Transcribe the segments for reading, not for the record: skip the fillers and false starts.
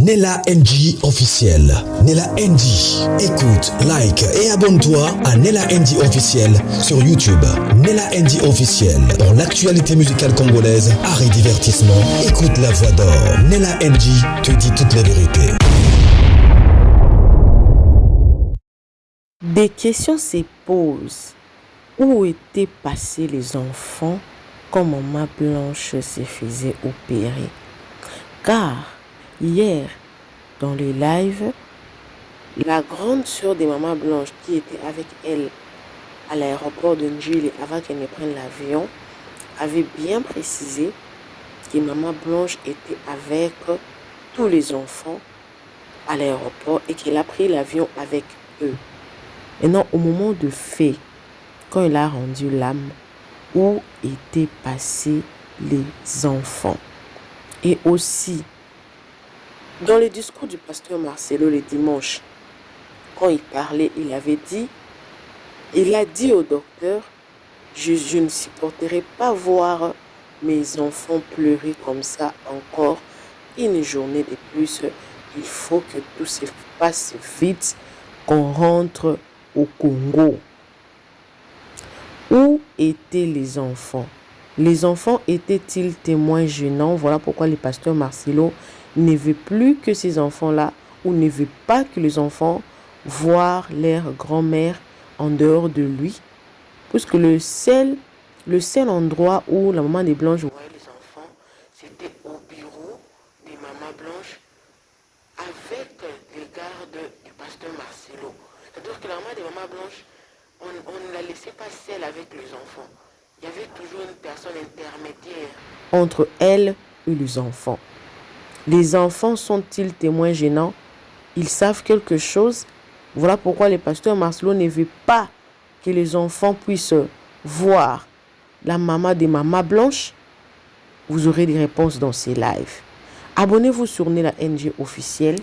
Nella NG officiel. Nella NG. Écoute, like et abonne-toi à Nella NG officiel sur YouTube. Nella NG officiel. Pour l'actualité musicale congolaise, art et divertissement, écoute la voix d'or. Nella NG te dit toute la vérité. Des questions se posent. Où étaient passés les enfants quand Maman Blanche se faisait opérer? Car hier, dans les lives, la grande sœur de Maman Blanche qui était avec elle à l'aéroport de Njili avant qu'elle ne prenne l'avion avait bien précisé que Maman Blanche était avec tous les enfants à l'aéroport et qu'elle a pris l'avion avec eux. Maintenant, au moment de fait, quand il a rendu l'âme, où étaient passés les enfants? Et aussi, dans le discours du pasteur Marcelo le dimanche, quand il parlait, il a dit au docteur, je ne supporterai pas voir mes enfants pleurer comme ça encore une journée de plus. Il faut que tout se passe vite, qu'on rentre au Congo. Où étaient les enfants? Les enfants étaient-ils témoins gênants? Voilà pourquoi le pasteur Marcelo ne veut plus que ces enfants-là, ou ne veut pas que les enfants voient leur grand-mère en dehors de lui. Puisque le seul endroit où la maman des Blanches voyait les enfants, c'était au bureau de Maman Blanche avec les gardes du pasteur Marcelo. C'est-à-dire que la maman de Maman Blanche, on ne la laissait pas seule avec les enfants. Il y avait toujours une personne intermédiaire entre elle et les enfants. Les enfants sont-ils témoins gênants? Ils savent quelque chose? Voilà pourquoi le pasteur Marcelo ne veut pas que les enfants puissent voir la maman de Maman Blanche. Vous aurez des réponses dans ces lives. Abonnez-vous sur Nella NG officiel.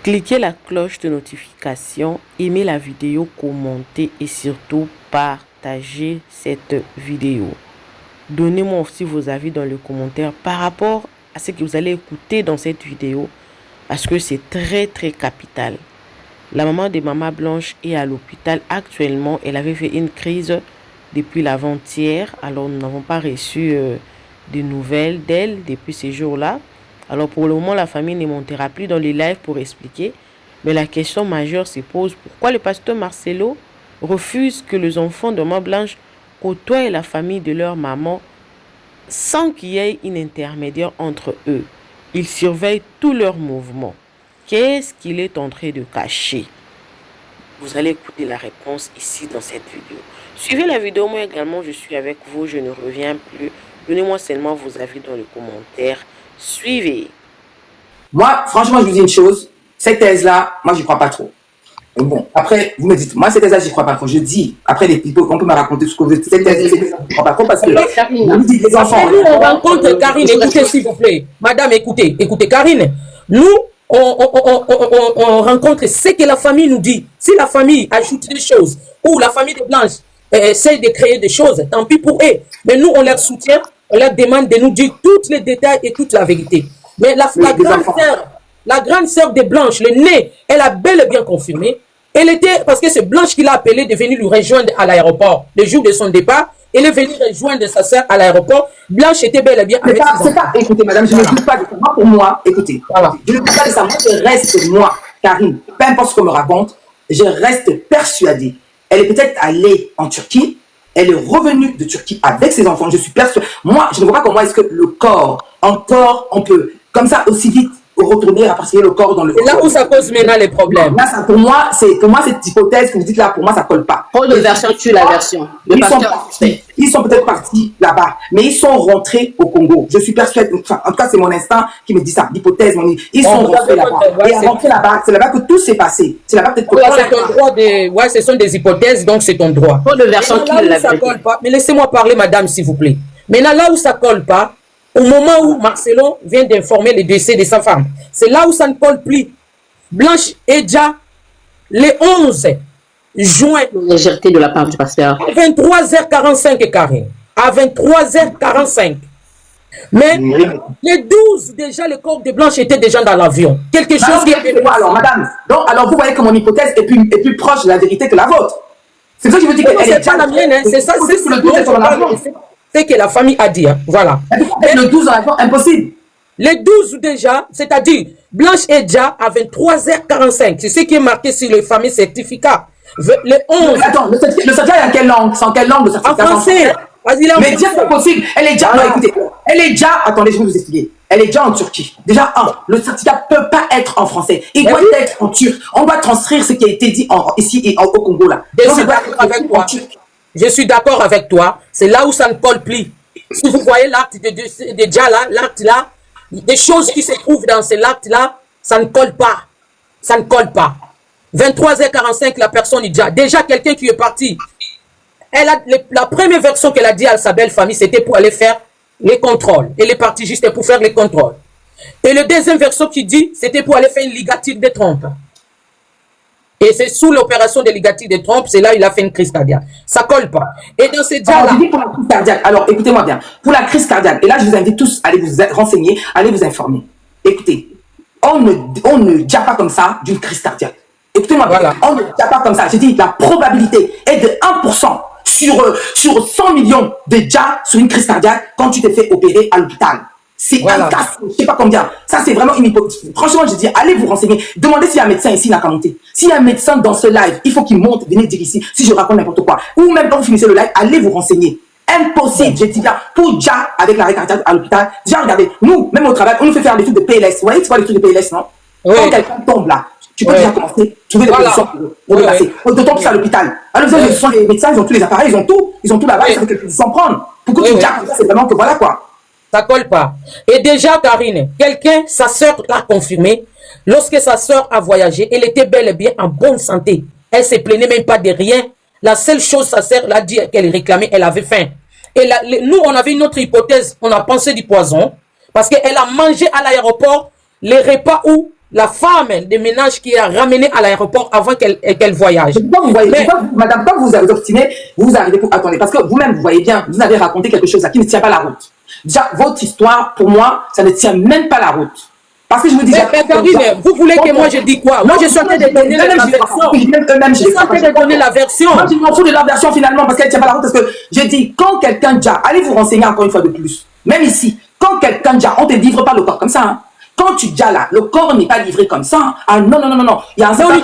Cliquez la cloche de notification, aimez la vidéo, commentez et surtout partagez cette vidéo. Donnez-moi aussi vos avis dans les commentaires par rapport à ce que vous allez écouter dans cette vidéo parce que c'est très très capital. La maman de Maman Blanche est à l'hôpital actuellement. Elle avait fait une crise depuis l'avant-hier. Alors nous n'avons pas reçu de nouvelles d'elle depuis ces jours-là. Alors pour le moment, la famille ne montera plus dans les lives pour expliquer. Mais la question majeure se pose, pourquoi le pasteur Marcelo refuse que les enfants de Maman Blanche côtoient la famille de leur maman sans qu'il y ait une intermédiaire entre eux? Il surveille tous leurs mouvements. Qu'est-ce qu'il est en train de cacher? Vous allez écouter la réponse ici dans cette vidéo. Suivez la vidéo, moi également je suis avec vous, je ne reviens plus. Donnez-moi seulement vos avis dans les commentaires. Suivez. Moi, franchement, je vous dis une chose. Cette thèse-là, moi, j'y crois pas trop. Bon, après, vous me dites, moi, cette thèse-là, j'y crois pas trop. Je dis, après les pipeaux, on peut me raconter ce que vous dites. Cette thèse-là, j'y crois pas trop parce que vous dites les enfants. On rencontre Karine, écoutez s'il vous plaît. Madame, écoutez, Karine. Nous, on rencontre ce que la famille nous dit. Si la famille ajoute des choses, ou la famille de Blanche essaie de créer des choses, tant pis pour eux. Mais nous, on leur soutient, on leur demande de nous dire tous les détails et toute la vérité. Mais la grande sœur de Blanche, le nez, elle a bel et bien confirmé. Elle était, parce que c'est Blanche qui l'a appelée de venir lui rejoindre à l'aéroport. Le jour de son départ, elle est venue rejoindre sa sœur à l'aéroport. Blanche était bel et bien avec ses enfants. Écoutez, madame, je ne doute pas de ça. Moi, pour moi, écoutez, voilà. Je ne doute pas de ça. Moi, je reste, moi, Karine, peu importe ce qu'on me raconte, je reste persuadée. Elle est peut-être allée en Turquie, elle est revenue de Turquie avec ses enfants. Je suis persuadée. Moi, je ne vois pas comment est-ce que le corps, encore, on peut, comme ça, aussi vite, retourner à passer le corps dans le corps. C'est là où ça cause maintenant les problèmes. Là, ça, pour moi, cette hypothèse que vous dites là, pour moi, ça colle pas. Oh, le version tue la version. Ils sont peut-être partis là-bas, mais ils sont rentrés au Congo. Je suis persuadée, enfin, en tout cas, c'est mon instinct qui me dit ça, l'hypothèse. Ils sont rentrés là-bas. Et rentrés là-bas, c'est là-bas que tout s'est passé. C'est là-bas peut-être que... c'est ton droit de... ce sont des hypothèses, donc c'est ton droit. Oh, le version tue la version. Mais laissez-moi parler, madame, s'il vous plaît. Maintenant, là où ça colle pas, au moment où Marcelo vient d'informer le décès de sa femme, c'est là où ça ne colle plus. Blanche est déjà le 11 juin. Légèreté de la part du pasteur. À 23h45, Karine. À 23h45. Mais les 12, déjà, le corps de Blanche était déjà dans l'avion. Quelque chose qui est... Alors, madame, donc, alors vous voyez que mon hypothèse est plus proche de la vérité que la vôtre. C'est ça que je veux dire. C'est pas la mienne, hein. C'est ça, c'est ce que la famille a dit. Hein. Voilà. Mais le 12 dans l'avion, impossible. Les 12 déjà, c'est-à-dire Blanche est déjà à 23h45. C'est ce qui est marqué sur le fameux certificat. Le 11. Attends, le certificat est en quelle langue? C'est en quelle langue le certificat? En français. Mais dire c'est possible. Elle est déjà. Non, écoutez, elle est déjà. Attendez, je vais vous expliquer. Elle est déjà en Turquie. Déjà, le certificat ne peut pas être en français. Il doit être en turc. On doit transcrire ce qui a été dit ici et au Congo là. Je suis d'accord avec toi. C'est là où ça ne colle plus. Si vous voyez l'acte déjà là, l'acte là, des choses qui se trouvent dans cet acte là, ça ne colle pas. Ça ne colle pas. 23h45, la personne est déjà quelqu'un qui est parti. Elle a, la première version qu'elle a dit à sa belle famille, c'était pour aller faire les contrôles. Elle est partie juste pour faire les contrôles. Et la deuxième version qui dit, c'était pour aller faire une ligature de trompe. Et c'est sous l'opération de ligature de trompe, c'est là il a fait une crise cardiaque. Ça colle pas. Et dans ces cas-là... pour la crise cardiaque. Alors, écoutez-moi bien. Pour la crise cardiaque, et là, je vous invite tous à aller vous renseigner, à aller vous informer. Écoutez, on ne dit pas comme ça d'une crise cardiaque. Écoutez-moi bien. On ne dit pas comme ça. J'ai dit, la probabilité est de 1% sur 100 millions de déjà sur une crise cardiaque quand tu t'es fait opérer à l'hôpital. C'est un cas, je ne sais pas combien. Ça, c'est vraiment une hypothèse. Franchement, je dis, allez vous renseigner. Demandez s'il y a un médecin ici, il n'a qu'à monter. S'il y a un médecin dans ce live, il faut qu'il monte, venez dire ici, si je raconte n'importe quoi. Ou même quand vous finissez le live, allez vous renseigner. Impossible, je dis bien, pour déjà, avec l'arrêt cardiaque à l'hôpital, déjà, regardez, nous, même au travail, on nous fait faire des trucs de PLS. Vous voyez, c'est quoi les trucs de PLS, non? Quand quelqu'un tombe là, tu peux déjà commencer, trouver des positions pour le passer. D'autant plus à l'hôpital. À l'hôpital, ce sont les médecins, ils ont tous les appareils, ils ont tout là-bas, ils savent quelle position prendre. Pour que tu déjà comme ça, c'est vraiment que voilà quoi. Ça colle pas. Et déjà, Karine, quelqu'un, sa sœur l'a confirmé, lorsque sa sœur a voyagé, elle était bel et bien en bonne santé. Elle se plaignait même pas de rien. La seule chose, sa sœur l'a dit qu'elle réclamait, elle avait faim. Et nous, on avait une autre hypothèse, on a pensé du poison, parce qu'elle a mangé à l'aéroport les repas où la femme de ménage qui a ramené à l'aéroport avant qu'elle voyage. Vous voyez, madame, quand vous avez obstiné, vous arrivez pour... Attendez, parce que vous-même, vous voyez bien, vous avez raconté quelque chose là qui ne tient pas la route. Déjà, votre histoire, pour moi, ça ne tient même pas la route. Parce que je vous dis... Mais Karine, vous voulez que moi je dise quoi? Moi, je suis en train de donner la version. Je suis en train de donner la version. Moi, je m'en fous de la version finalement, parce qu'elle ne tient pas la route. Parce que je dis, quand quelqu'un déjà... Allez vous renseigner encore une fois de plus. Même ici, quand quelqu'un déjà... On ne te livre pas le corps comme ça, hein. Quand tu dis là, le corps n'est pas livré comme ça. Ah non. Il y a un certain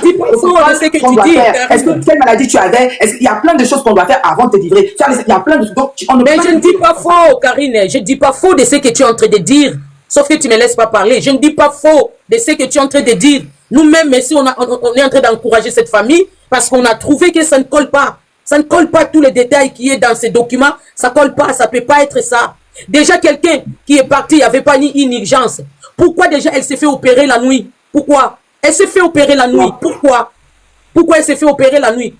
qu'on doit faire. Est-ce que quelle maladie tu avais? Il y a plein de choses qu'on doit faire avant de te livrer. Il y a plein de choses. Mais je ne dis pas faux, Karine. Je ne dis pas faux de ce que tu es en train de dire. Sauf que tu ne me laisses pas parler. Je ne dis pas faux de ce que tu es en train de dire. Nous-mêmes, si on est en train d'encourager cette famille parce qu'on a trouvé que ça ne colle pas. Ça ne colle pas tous les détails qui est dans ces documents. Ça ne colle pas. Ça ne peut pas être ça. Déjà, quelqu'un qui est parti, il n'y avait pas ni une urgence. Pourquoi déjà elle s'est fait opérer la nuit? Pourquoi? Elle s'est fait opérer la nuit. Pourquoi? Pourquoi elle s'est fait opérer la nuit?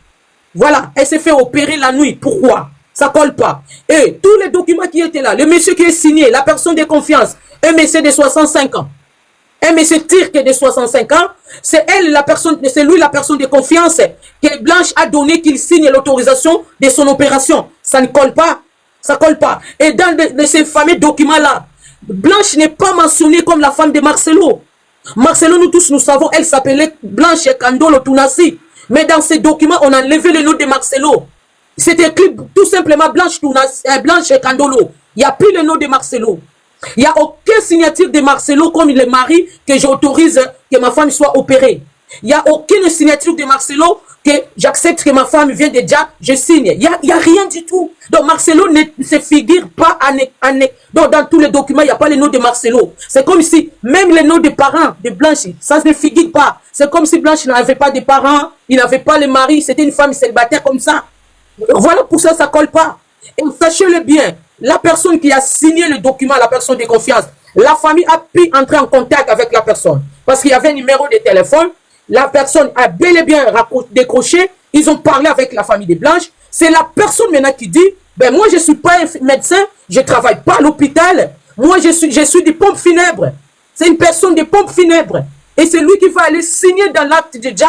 Voilà, elle s'est fait opérer la nuit. Pourquoi? Ça colle pas. Et tous les documents qui étaient là, le monsieur qui est signé, la personne de confiance, un monsieur de 65 ans, un monsieur turc de 65 ans, c'est elle la personne, c'est lui la personne de confiance que Blanche a donné qu'il signe l'autorisation de son opération. Ça ne colle pas. Ça colle pas. Et dans ces fameux documents-là, Blanche n'est pas mentionnée comme la femme de Marcelo. Marcelo, nous tous, nous savons, elle s'appelait Blanche Kandolo Tunasi. Mais dans ces documents, on a enlevé le nom de Marcelo. C'est écrit tout simplement Blanche Kandolo. Il n'y a plus le nom de Marcelo. Il n'y a aucune signature de Marcelo comme le mari que j'autorise que ma femme soit opérée. Il n'y a aucune signature de Marcelo que j'accepte que ma femme vienne déjà, je signe. Il n'y a rien du tout. Donc Marcelo ne se figure pas donc, dans tous les documents, il n'y a pas le nom de Marcelo. C'est comme si même le nom des parents de Blanche, ça ne figure pas. C'est comme si Blanche n'avait pas de parents, il n'avait pas le mari, c'était une femme célibataire comme ça. Voilà pour ça, ça ne colle pas. Et sachez-le bien, la personne qui a signé le document, la personne de confiance, la famille a pu entrer en contact avec la personne. Parce qu'il y avait un numéro de téléphone. La personne a bel et bien décroché. Ils ont parlé avec la famille de Blanche. C'est la personne maintenant qui dit, ben moi je ne suis pas un médecin, je ne travaille pas à l'hôpital. Moi je suis des pompes funèbres. C'est une personne des pompes funèbres. Et c'est lui qui va aller signer dans l'acte déjà.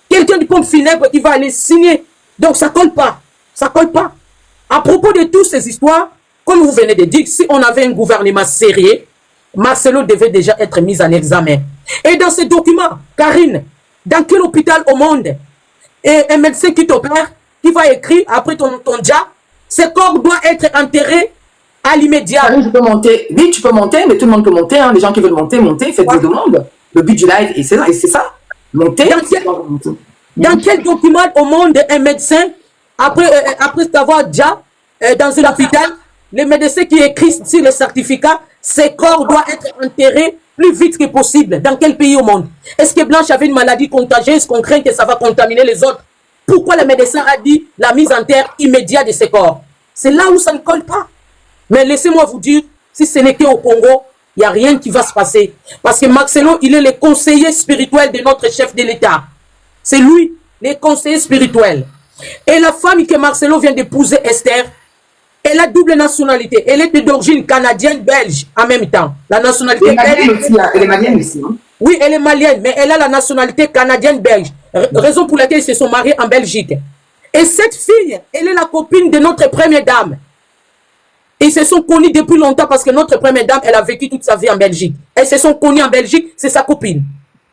Quelqu'un de pompes funèbres qui va aller signer. Donc ça ne colle pas. Ça ne colle pas. À propos de toutes ces histoires, comme vous venez de dire, si on avait un gouvernement sérieux, Marcelo devait déjà être mis en examen. Et dans ce document, Karine, dans quel hôpital au monde, et un médecin qui t'opère, qui va écrire après ton dia, ce corps doit être enterré à l'immédiat. Karine, tu peux monter. Oui, tu peux monter, mais tout le monde peut monter. Hein. Les gens qui veulent monter, faites des demandes. Le but du live, et c'est ça. Monter. Dans quel document au monde un médecin, après avoir déjà dans un hôpital, les médecins qui écrivent sur le certificat, ces corps doivent être enterrés plus vite que possible. Dans quel pays au monde? Est-ce que Blanche avait une maladie contagieuse qu'on craint que ça va contaminer les autres? Pourquoi le médecin a dit la mise en terre immédiate de ces corps? C'est là où ça ne colle pas. Mais laissez-moi vous dire, si ce n'était au Congo, il n'y a rien qui va se passer. Parce que Marcelo, il est le conseiller spirituel de notre chef de l'État. C'est lui, le conseiller spirituel. Et la femme que Marcelo vient d'épouser, Esther, elle a double nationalité. Elle est d'origine canadienne-belge en même temps. La nationalité belge. Elle est malienne aussi. Hein? Oui, elle est malienne, mais elle a la nationalité canadienne-belge. Raison pour laquelle ils se sont mariés en Belgique. Et cette fille, elle est la copine de notre première dame. Ils se sont connus depuis longtemps parce que notre première dame, elle a vécu toute sa vie en Belgique. Elles se sont connues en Belgique, c'est sa copine.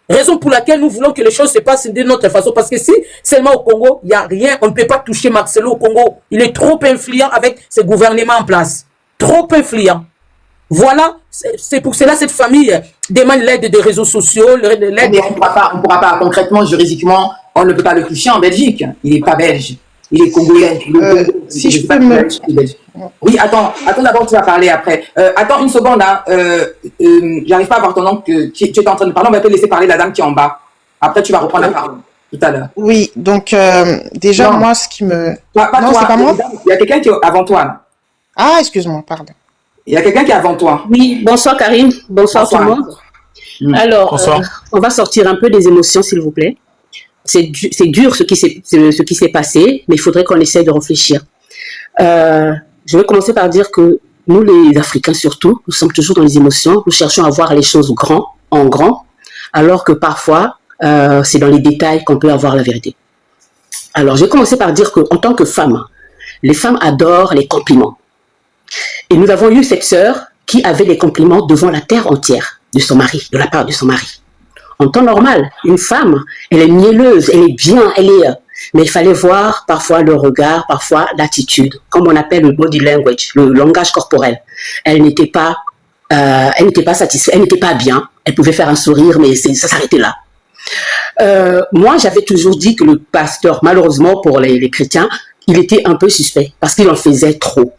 Raison pour laquelle nous voulons que les choses se passent de notre façon. Parce que si seulement au Congo, il n'y a rien, on ne peut pas toucher Marcelo au Congo. Il est trop influent avec ce gouvernement en place. Trop influent. Voilà, c'est pour cela cette famille demande l'aide des réseaux sociaux. Mais on ne pourra pas, concrètement, juridiquement, on ne peut pas le toucher en Belgique. Il n'est pas belge. Il est congolais. Si je peux me... Oui, attends d'abord, tu vas parler après. Attends une seconde, hein. J'arrive pas à voir ton nom, tu es en train de parler, on va te laisser parler la dame qui est en bas. Après, tu vas reprendre la parole, tout à l'heure. Oui, donc déjà, moi, ce qui me... Pas non, toi, c'est pas moi. Il y a quelqu'un qui est avant toi, là. Ah, excuse-moi, pardon. Il y a quelqu'un qui est avant toi. Oui, bonsoir Karine, bonsoir tout le monde. Alors, on va sortir un peu des émotions, s'il vous plaît. C'est dur ce qui s'est passé, mais il faudrait qu'on essaie de réfléchir. Je vais commencer par dire que nous, les Africains surtout, nous sommes toujours dans les émotions. Nous cherchons à voir les choses en grand, alors que parfois, c'est dans les détails qu'on peut avoir la vérité. Alors, je vais commencer par dire qu'en tant que femme, les femmes adorent les compliments. Et nous avons eu cette sœur qui avait des compliments devant la terre entière de son mari, de la part de son mari. En temps normal, une femme, elle est mielleuse, elle est bien, mais il fallait voir parfois le regard, parfois l'attitude, comme on appelle le body language, le langage corporel. Elle n'était pas satisfaite, elle n'était pas bien. Elle pouvait faire un sourire, mais ça s'arrêtait là. Moi, j'avais toujours dit que le pasteur, malheureusement pour les chrétiens, il était un peu suspect parce qu'il en faisait trop.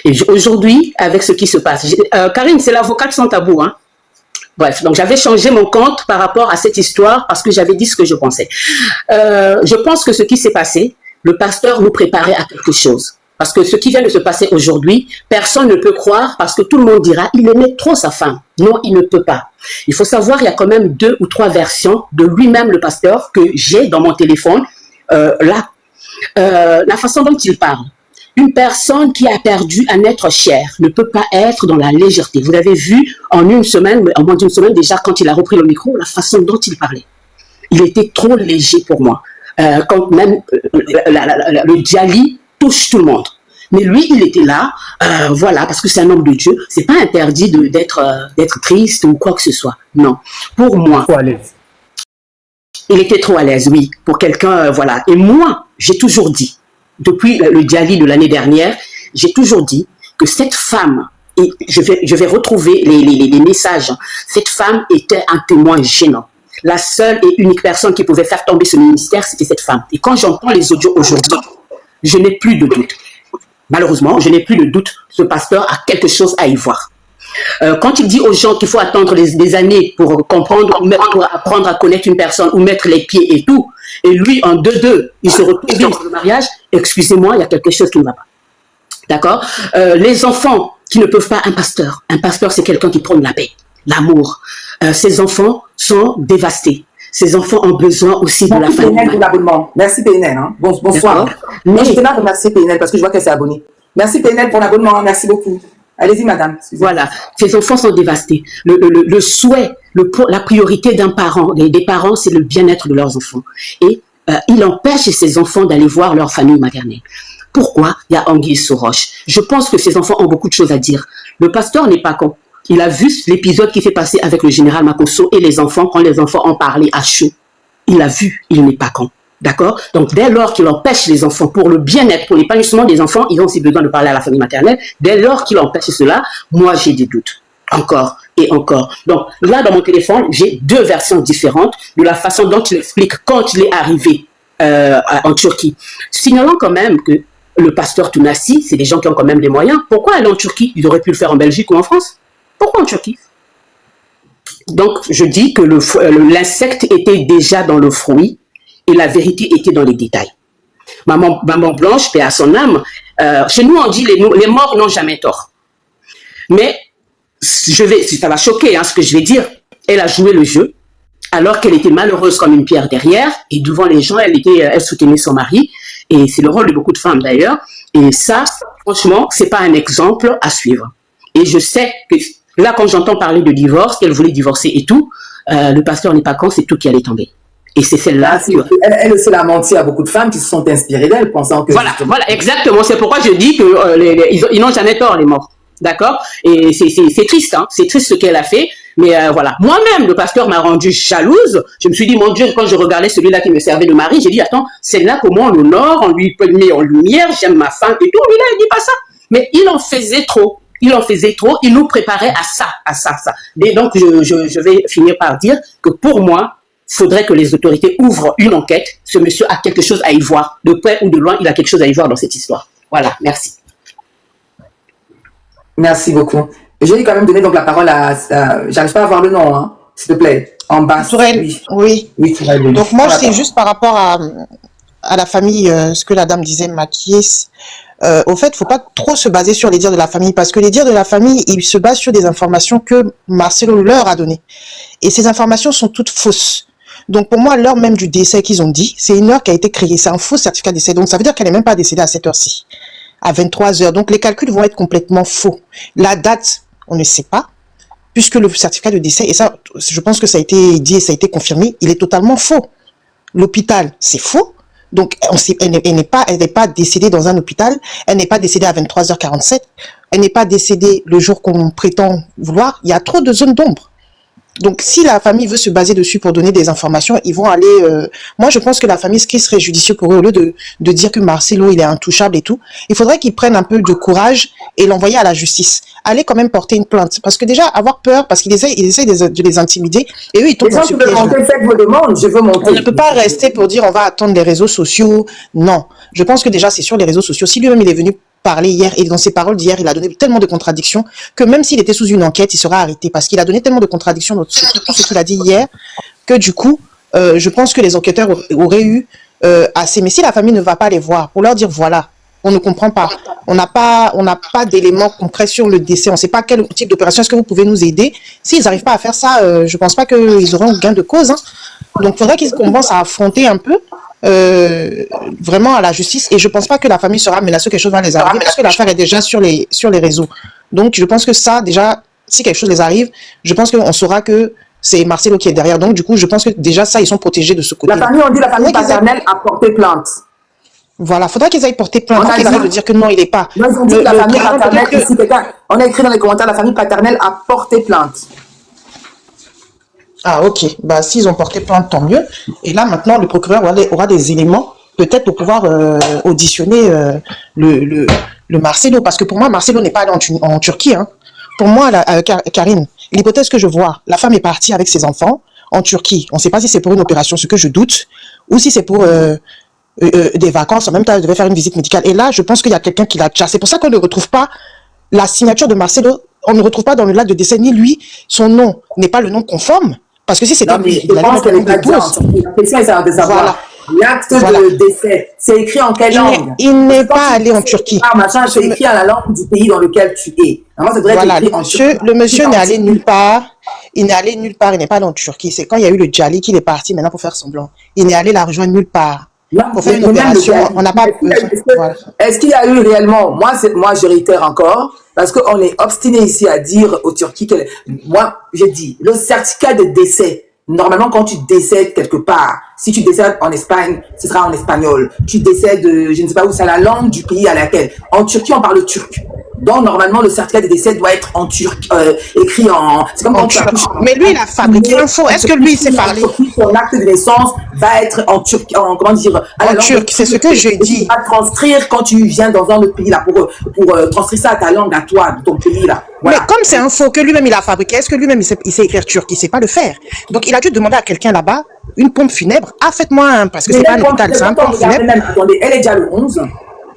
Et aujourd'hui, avec ce qui se passe, Karine, c'est l'avocate sans tabou, hein. Bref, donc j'avais changé mon compte par rapport à cette histoire parce que j'avais dit ce que je pensais. Je pense que ce qui s'est passé, le pasteur nous préparait à quelque chose. Parce que ce qui vient de se passer aujourd'hui, personne ne peut croire parce que tout le monde dira, il aimait trop sa femme. Non, il ne peut pas. Il faut savoir, il y a quand même 2 ou 3 versions de lui-même, le pasteur, que j'ai dans mon téléphone, là. La façon dont il parle. Une personne qui a perdu un être cher ne peut pas être dans la légèreté. Vous avez vu en moins d'une semaine déjà, quand il a repris le micro, la façon dont il parlait. Il était trop léger pour moi. Quand même le diali touche tout le monde. Mais lui, il était là, voilà, parce que c'est un homme de Dieu. C'est pas interdit d'être triste ou quoi que ce soit. Non. Pour moi, il était trop à l'aise, oui. Pour quelqu'un, voilà. Et moi, j'ai toujours dit, depuis le diali de l'année dernière, j'ai toujours dit que cette femme, et je vais retrouver les messages, cette femme était un témoin gênant. La seule et unique personne qui pouvait faire tomber ce ministère, c'était cette femme. Et quand j'entends les audios aujourd'hui, je n'ai plus de doute. Malheureusement, je n'ai plus de doute. Ce pasteur a quelque chose à y voir. Quand il dit aux gens qu'il faut attendre des années pour comprendre, pour apprendre à connaître une personne ou mettre les pieds et tout, et lui, en 2-2, il se retrouve dans le mariage, excusez-moi, il y a quelque chose qui ne va pas. D'accord? Les enfants qui ne peuvent pas un pasteur, c'est quelqu'un qui prône la paix, l'amour. Ces enfants sont dévastés. Ces enfants ont besoin aussi de la famille. Merci PNL. Merci PNL. Hein. Bonsoir. Moi, je tenais à remercier PNL parce que je vois qu'elle s'est abonnée. Merci PNL pour l'abonnement. Merci beaucoup. Allez-y, madame. Voilà. Ces enfants sont dévastés. Le souhait, la priorité d'un parent, des parents, c'est le bien-être de leurs enfants. Et il empêche ces enfants d'aller voir leur famille maternelle. Pourquoi? Il y a anguille sous roche. Je pense que ces enfants ont beaucoup de choses à dire. Le pasteur n'est pas con. Il a vu l'épisode qui s'est passé avec le général Makosso et les enfants, quand les enfants ont parlé à chaud. Il a vu, il n'est pas con. D'accord? Donc, dès lors qu'il empêche les enfants pour le bien-être, pour l'épanouissement des enfants, ils ont aussi besoin de parler à la famille maternelle. Dès lors qu'il empêche cela, moi, j'ai des doutes. Encore et encore. Donc, là, dans mon téléphone, j'ai 2 versions différentes de la façon dont il explique quand il est arrivé en Turquie. Signalant quand même que le pasteur Tounassi, c'est des gens qui ont quand même des moyens. Pourquoi aller en Turquie? Ils auraient pu le faire en Belgique ou en France. Pourquoi en Turquie? Donc, je dis que l'insecte était déjà dans le fruit et la vérité était dans les détails. Maman Blanche, paix à son âme, chez nous, on dit les morts n'ont jamais tort. Mais, ça va choquer ce que je vais dire. Elle a joué le jeu, alors qu'elle était malheureuse comme une pierre derrière, et devant les gens, elle soutenait son mari, et c'est le rôle de beaucoup de femmes d'ailleurs. Et ça, franchement, c'est pas un exemple à suivre. Et je sais que là, quand j'entends parler de divorce, qu'elle voulait divorcer et tout, le pasteur n'est pas con, c'est tout qui allait tomber. Et c'est celle-là. Elle aussi l'a menti à beaucoup de femmes qui se sont inspirées d'elle, pensant que... Voilà, exactement. C'est pourquoi je dis que ils n'ont jamais tort, les morts. D'accord? Et c'est triste, c'est triste ce qu'elle a fait. Mais voilà. Moi-même, le pasteur m'a rendue jalouse. Je me suis dit, mon Dieu, quand je regardais celui-là qui me servait de mari, j'ai dit, attends, celle-là, comment on l'honore, on lui met en lumière, j'aime ma femme et tout. Mais là, il dit pas ça. Mais il en faisait trop. Il nous préparait à ça. Et donc, je vais finir par dire que pour moi, il faudrait que les autorités ouvrent une enquête. Ce monsieur a quelque chose à y voir. De près ou de loin, il a quelque chose à y voir dans cette histoire. Voilà, merci. Merci beaucoup. Je vais quand même donner donc la parole à j'arrive pas à voir le nom, s'il te plaît. En bas. Oui. Donc moi, c'est juste par rapport à la famille, ce que la dame disait, Makies. Au fait, faut pas trop se baser sur les dires de la famille, parce que les dires de la famille, ils se basent sur des informations que Marcelo leur a données. Et ces informations sont toutes fausses. Donc pour moi, l'heure même du décès qu'ils ont dit, c'est une heure qui a été créée. C'est un faux certificat de décès. Donc ça veut dire qu'elle n'est même pas décédée à cette heure-ci, à 23 heures. Donc les calculs vont être complètement faux. La date, on ne sait pas, puisque le certificat de décès, et ça, je pense que ça a été dit et ça a été confirmé, il est totalement faux. L'hôpital, c'est faux. Donc, elle n'est pas décédée dans un hôpital, elle n'est pas décédée à 23h47, elle n'est pas décédée le jour qu'on prétend vouloir. Il y a trop de zones d'ombre. Donc, si la famille veut se baser dessus pour donner des informations, ils vont aller... Moi, je pense que la famille, ce qui serait judicieux pour eux, au lieu de dire que Marcelo, il est intouchable et tout, il faudrait qu'ils prennent un peu de courage et l'envoyer à la justice. Aller quand même porter une plainte. Parce que déjà, avoir peur, parce qu'ils essayent de les intimider, et eux, ils tombent dans ce piège. Faites vos demandes, je veux monter. On ne peut pas rester pour dire on va attendre les réseaux sociaux. Non. Je pense que déjà, c'est sur les réseaux sociaux. Si lui-même, il est venu parler hier, et dans ses paroles d'hier, il a donné tellement de contradictions que même s'il était sous une enquête, il sera arrêté parce qu'il a donné tellement de contradictions dans tout ce qu'il a dit hier que du coup, je pense que les enquêteurs auraient eu assez. Mais si la famille ne va pas les voir pour leur dire voilà, on ne comprend pas, on n'a pas d'éléments concrets sur le décès, on ne sait pas quel type d'opération, est-ce que vous pouvez nous aider? S'ils n'arrivent pas à faire ça, je ne pense pas qu'ils auront gain de cause. Donc il faudrait qu'ils commencent à affronter un peu vraiment à la justice, et je pense pas que la famille sera menacée, quelque chose va les arriver parce que l'affaire est déjà sur les réseaux. Donc je pense que ça, déjà, si quelque chose les arrive, je pense qu'on saura que c'est Marcelo qui est derrière. Donc du coup, je pense que déjà ça, ils sont protégés de ce côté. La famille, on dit la famille paternelle a porté plainte. Voilà, faudrait qu'ils aillent porter plainte. Qu'ils arrêtent de dire que non, il est pas. Non, ils ont dit que la famille paternelle, on a écrit dans les commentaires, la famille paternelle a porté plainte. Ah, ok. Bah, s'ils ont porté plainte, tant mieux. Et là, maintenant, le procureur aura des éléments, peut-être pour pouvoir auditionner le Marcelo. Parce que pour moi, Marcelo n'est pas allé en Turquie. Pour moi, Karine, l'hypothèse que je vois, la femme est partie avec ses enfants en Turquie. On ne sait pas si c'est pour une opération, ce que je doute, ou si c'est pour des vacances. En même temps, elle devait faire une visite médicale. Et là, je pense qu'il y a quelqu'un qui l'a chassé. C'est pour ça qu'on ne retrouve pas la signature de Marcelo. On ne retrouve pas dans le l'acte de décès ni lui. Son nom n'est pas le nom conforme. Parce que si c'était lui, je pense qu'elle est pas bien. La question est de savoir. L'acte de décès, c'est écrit en quelle langue? Il n'est pas allé en Turquie. C'est écrit à la langue du pays dans lequel tu es. Voilà, le monsieur n'est allé nulle part. Il n'est allé nulle part. Il n'est pas allé en Turquie. C'est quand il y a eu le Djali qu'il est parti maintenant pour faire semblant. Il n'est allé la rejoindre nulle part. Pour faire une opération, on n'a pas besoin. Est-ce qu'il y a eu réellement, moi je réitère encore, parce qu'on est obstiné ici à dire aux Turquie moi, j'ai dit, le certificat de décès normalement, quand tu décèdes quelque part, si tu décèdes en Espagne, ce sera en espagnol. Tu décèdes, je ne sais pas où, c'est la langue du pays à laquelle. En Turquie, on parle turc. Donc, normalement, le certificat de décès doit être en turc, écrit en... C'est comme quand tu accouches. Mais lui, il a fabriqué un faux. Est-ce que lui, il sait parler? Son acte de naissance va être en turc, comment dire, à la En langue turc, c'est ce que je dis. Tu vas transcrire quand tu viens dans un autre pays, là, pour transcrire ça à ta langue, à toi, de ton pays, là. Voilà. Mais comme c'est un faux que lui-même il a fabriqué, est-ce que lui-même il sait écrire turc? Il sait pas le faire. Donc il a dû demander à quelqu'un là-bas une pompe funèbre. Ah, faites-moi un, parce que c'est pas un hôpital, c'est un pompe funèbre. Même, attendez, elle est déjà le 11.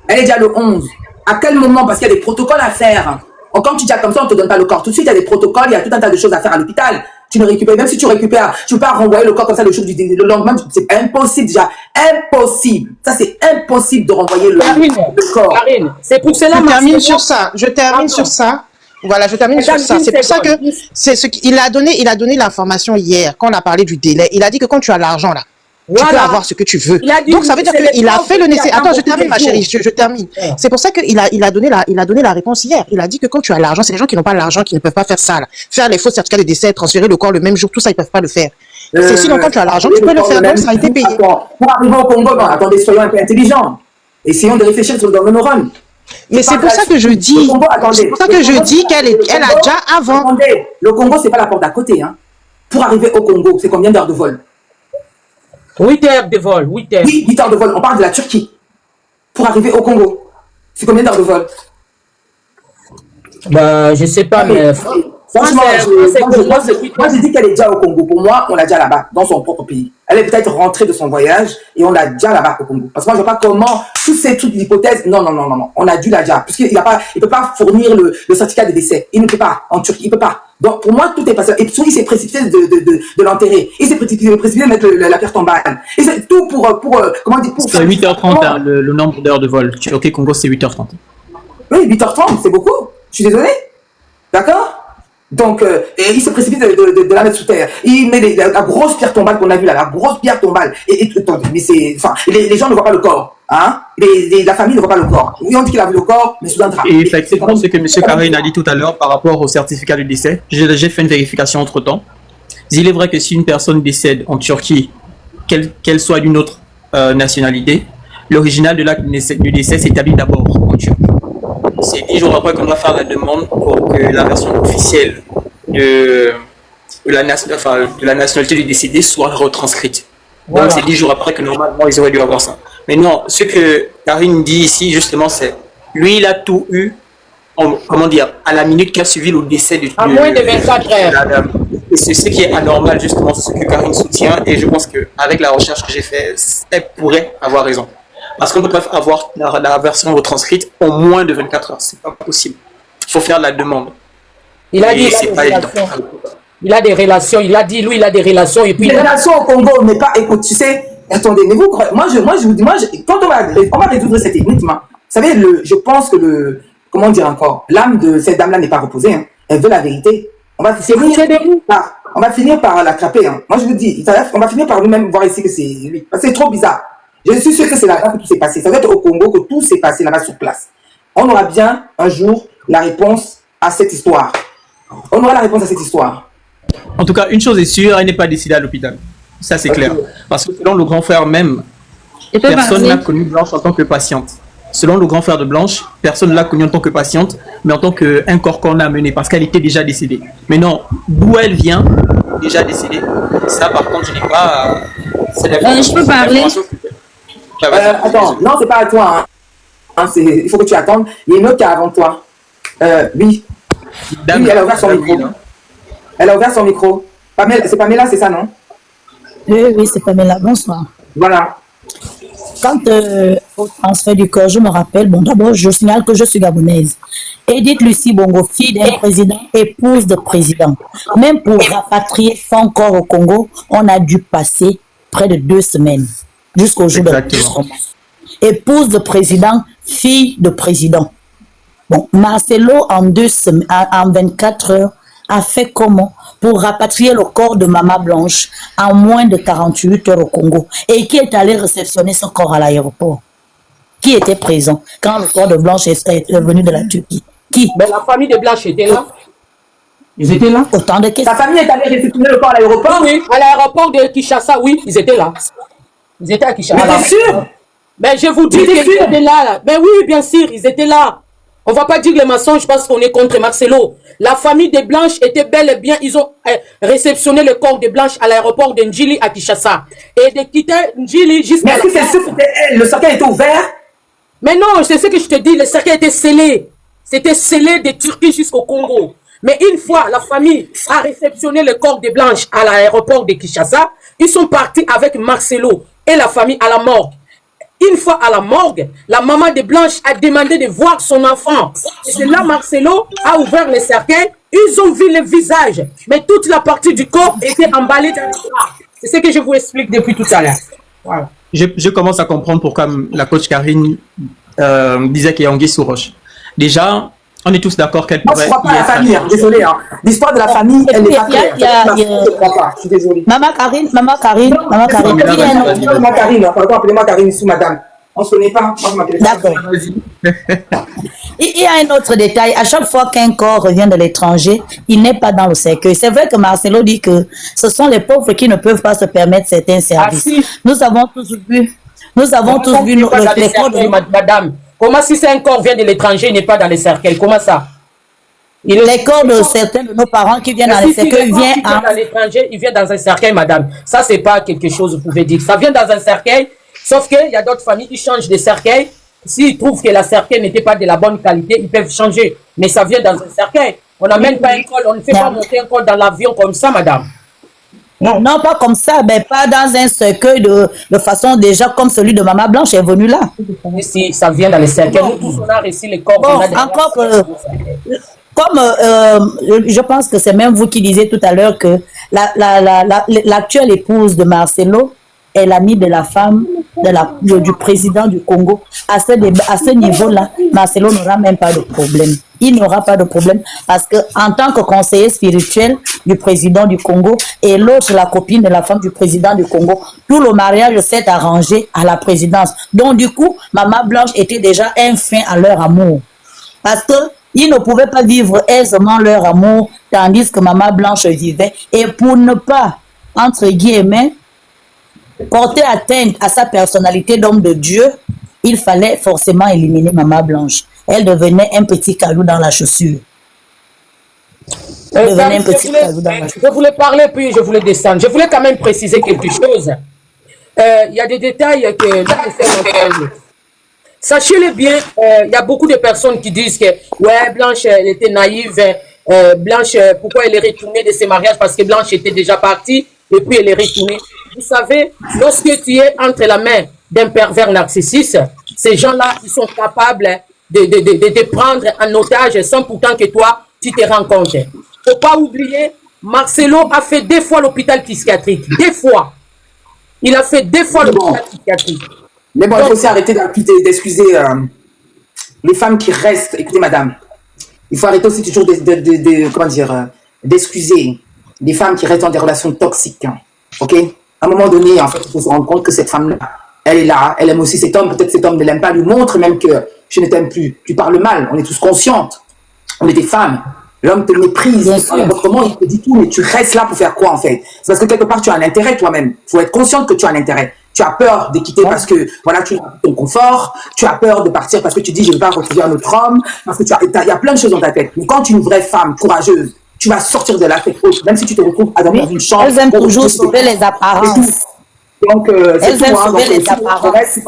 Elle est déjà le 11. À quel moment? Parce qu'il y a des protocoles à faire. Quand tu dis comme ça, on te donne pas le corps tout de suite. Il y a des protocoles, il y a tout un tas de choses à faire à l'hôpital. Tu ne récupères, même si tu récupères, tu peux pas renvoyer le corps comme ça le jour le lendemain. C'est impossible déjà. Impossible. Ça, c'est impossible de renvoyer le corps. Karine, c'est pour cela. Je termine sur ça. Voilà, je termine sur ça. C'est pour ça que c'est ce qu'il a donné l'information hier quand on a parlé du délai. Il a dit que quand tu as l'argent là, tu peux avoir ce que tu veux. Donc ça veut dire qu'il a fait le nécessaire. Attends, je termine ma chérie, je termine. C'est pour ça qu'il a donné la réponse hier. Il a dit que quand tu as l'argent, c'est les gens qui n'ont pas l'argent qui ne peuvent pas faire ça là. Faire les faux certificats de décès, transférer le corps le même jour, tout ça ils peuvent pas le faire. C'est sinon quand tu as l'argent, tu peux le faire. Donc ça a été payé. Pour arriver au Congo, non, attendez, soyons un peu intelligents. Essayons de réfléchir sur le neurones. Mais c'est pour ça que je dis, c'est pour ça que je dis qu'elle a déjà avant. Attendez, le Congo, c'est pas la porte d'à côté, hein. Pour arriver au Congo, c'est combien d'heures de vol? 8 heures de vol, 8 heures. Oui, 8 heures de vol. On parle de la Turquie. Pour arriver au Congo, c'est combien d'heures de vol? Bah, je sais pas, mais franchement, moi, je dis qu'elle est déjà au Congo. Pour moi, on l'a déjà là-bas, dans son propre pays. Elle est peut-être rentrée de son voyage et on l'a déjà là-bas au Congo. Parce que moi, je vois pas comment, tous ces trucs d'hypothèse, non. On a dû la déjà. Puisqu'il peut pas fournir le certificat de décès. Il ne peut pas. En Turquie, il peut pas. Donc, pour moi, tout est passé. Et puis, il s'est précipité de l'enterrer. Il s'est précipité de mettre la pierre tombale. Et c'est tout pour comment dire, pour. C'est 8h30, hein, le nombre d'heures de vol. Turquie, Congo, c'est 8h30. Oui, 8h30, c'est beaucoup. Je suis désolé. D'accord? Donc, et il se précipite de la mettre sous terre. Il met la grosse pierre tombale qu'on a vue là, la grosse pierre tombale. Mais c'est, enfin, les gens ne voient pas le corps, hein. La famille ne voit pas le corps. Oui, on dit qu'il a vu le corps, mais sous un drap. Et effectivement, ce que M. Karine a dit tout à l'heure par rapport au certificat de décès, j'ai fait une vérification entre temps. Il est vrai que si une personne décède en Turquie, qu'elle soit d'une autre nationalité, l'original de l'acte du décès s'établit d'abord en Turquie. C'est 10 jours après qu'on doit faire la demande pour que la version officielle de la nationalité du décédé soit retranscrite. Voilà. Donc c'est 10 jours après que normalement ils auraient dû avoir ça. Mais non, ce que Karine dit ici justement, c'est lui il a tout eu, comment dire, à la minute qui a suivi le décès à moins de 24 heures. Et c'est ce qui est anormal justement, c'est ce que Karine soutient et je pense qu'avec la recherche que j'ai faite, elle pourrait avoir raison. Parce qu'on peut pas avoir la version retranscrite en moins de 24 heures. C'est pas possible. Il faut faire la demande. Il a dit il a des relations. Il a dit, lui, il a des relations. Et puis des relations au Congo, mais pas, écoute, tu sais, attendez, mais vous, moi, je vous dis, quand on va résoudre cette énigme, vous savez, je pense que comment dire encore, l'âme de cette dame-là n'est pas reposée, hein. Elle veut la vérité. On va finir par l'attraper, hein. Moi, je vous dis, on va finir par nous-mêmes voir ici que c'est lui. Parce que c'est trop bizarre. Je suis sûr que c'est là-bas que tout s'est passé. Ça va être au Congo que tout s'est passé là-bas sur place. On aura bien un jour la réponse à cette histoire. On aura la réponse à cette histoire. En tout cas, une chose est sûre, elle n'est pas décédée à l'hôpital. Ça, c'est clair. Parce que selon le grand frère même, personne n'a connu Blanche en tant que patiente. Selon le grand frère de Blanche, personne ne l'a connue en tant que patiente, mais en tant qu'un corps qu'on a amené, parce qu'elle était déjà décédée. Mais non, d'où elle vient, déjà décédée, ça par contre, je n'ai pas... je peux parler. Attends, non, c'est pas à toi. Hein. Il faut que tu attendes. Il y a une autre qui est avant toi. Oui. Dame, oui, elle a ouvert son micro. Elle a ouvert son micro. C'est Pamela, c'est ça, non? Oui, c'est Pamela. Bonsoir. Voilà. Quant au transfert du corps, je me rappelle, bon, d'abord, je signale que je suis gabonaise. Edith Lucie Bongo, fille d'un président, épouse de président. Même pour rapatrier son corps au Congo, on a dû passer près de 2 semaines. Jusqu'au jour de épouse de président, fille de président. Bon, Marcelo, en 24 heures, a fait comment pour rapatrier le corps de Maman Blanche en moins de 48 heures au Congo. Et qui est allé réceptionner son corps à l'aéroport? Qui était présent quand le corps de Blanche est venu de la Turquie? Qui? Mais la famille de Blanche était là. Ils étaient là. Autant de questions. Ta famille est allée réceptionner le corps à l'aéroport? Oui, à l'aéroport de Kinshasa, oui, ils étaient là. Ils étaient à Kinshasa. Mais t'es sûr? Mais je vous dis qu'ils étaient là. Mais oui, bien sûr, ils étaient là. On va pas dire les mensonges parce qu'on est contre Marcelo. La famille des Blanches était bel et bien, ils ont réceptionné le corps des Blanches à l'aéroport de Njili à Kinshasa. Et de quitter Njili jusqu'à... Mais est-ce que c'est sûr que elle, le cercueil était ouvert? Mais non, c'est ce que je te dis, le cercueil était scellé. C'était scellé de Turquie jusqu'au Congo. Mais une fois la famille a réceptionné le corps des Blanches à l'aéroport de Kinshasa, ils sont partis avec Marcelo et la famille à la morgue. Une fois à la morgue, la maman de Blanche a demandé de voir son enfant. C'est là Marcelo a ouvert le cercueil. Ils ont vu le visage. Mais toute la partie du corps était emballée dans le drap. C'est ce que je vous explique depuis tout à l'heure. Voilà. Je commence à comprendre pourquoi la coach Karine disait qu'il y a Anguille sous roche. Déjà, on est tous d'accord qu'elle pourrait... Moi, je ne crois pas à la famille, hein. Désolé. Hein. L'histoire de la famille, elle n'est pas claire. Je ne crois pas, je suis désolé. Maman Karine. Maman Karine, pardon, appelez-moi Karine sous madame. On ne se connaît pas, moi je m'appelle. D'accord. Il y a un autre détail. À chaque fois qu'un corps revient de l'étranger, il n'est pas dans le cercueil. C'est vrai que Marcelo dit que ce sont les pauvres qui ne peuvent pas se permettre certains services. Si. Nous avons tous vu les corps de... Madame, comment si c'est un corps vient de l'étranger, il n'est pas dans les cercueils? Comment ça? Les corps de certains de nos parents qui viennent dans les cercueils viennent dans l'étranger, il vient dans un cercueil, madame. Ça, c'est pas quelque chose, vous pouvez dire. Ça vient dans un cercueil, sauf qu'il y a d'autres familles qui changent de cercueil. S'ils trouvent que la cercueil n'était pas de la bonne qualité, ils peuvent changer. Mais ça vient dans un cercueil. On n'amène pas un col, on ne fait pas monter un col dans l'avion comme ça, madame. Non, pas comme ça, mais pas dans un cercueil de façon déjà comme celui de Maman Blanche est venu là. Et si ça vient dans les cercueils, nous tous on a réussi les corps. Bon, encore que, comme je pense que c'est même vous qui disiez tout à l'heure que l'actuelle épouse de Marcelo est l'amie de la femme du président du Congo. À ce niveau-là, Marcelo n'aura même pas de problème. Il n'aura pas de problème parce que en tant que conseiller spirituel du président du Congo et l'autre, la copine de la femme du président du Congo, tout le mariage s'est arrangé à la présidence. Donc du coup, Maman Blanche était déjà un fin à leur amour. Parce que ils ne pouvaient pas vivre aisément leur amour tandis que Maman Blanche vivait. Et pour ne pas, entre guillemets, porter atteinte à sa personnalité d'homme de Dieu, il fallait forcément éliminer Maman Blanche. Elle devenait un petit caillou dans la chaussure. Je voulais parler puis je voulais descendre. Je voulais quand même préciser quelque chose. Il y a des détails que... Sachez-le bien, il y a beaucoup de personnes qui disent que ouais, Blanche, elle était naïve. Blanche, pourquoi elle est retournée de ses mariages? Parce que Blanche était déjà partie et puis elle est retournée. Vous savez, lorsque tu es entre la main d'un pervers narcissiste, ces gens-là, ils sont capables de te prendre en otage sans pourtant que toi, tu te rends compte. Faut pas oublier, Marcelo a fait 2 fois l'hôpital psychiatrique. 2 fois. Il a fait 2 fois l'hôpital psychiatrique. Mais bon, il faut aussi arrêter d'excuser les femmes qui restent. Écoutez, madame, il faut arrêter aussi toujours d'excuser les femmes qui restent dans des relations toxiques. Hein. Ok? À un moment donné, en fait, il faut se rendre compte que cette femme-là, elle est là, elle aime aussi cet homme. Peut-être cet homme ne l'aime pas, lui montre même que je ne t'aime plus. Tu parles mal, on est tous conscientes. On est des femmes. L'homme te méprise, comment il te dit tout, mais tu restes là pour faire quoi en fait? C'est parce que quelque part tu as un intérêt toi-même. Il faut être consciente que tu as un intérêt. Tu as peur de quitter parce que voilà, tu as ton confort, tu as peur de partir parce que tu dis je ne vais pas retrouver un autre homme, parce que il y a plein de choses dans ta tête. Mais quand tu es une vraie femme courageuse, tu vas sortir de la tête haute, même si tu te retrouves à dormir dans une chambre. Elles aiment toujours sauver les apparences. Donc, elles aiment sauver les apparences.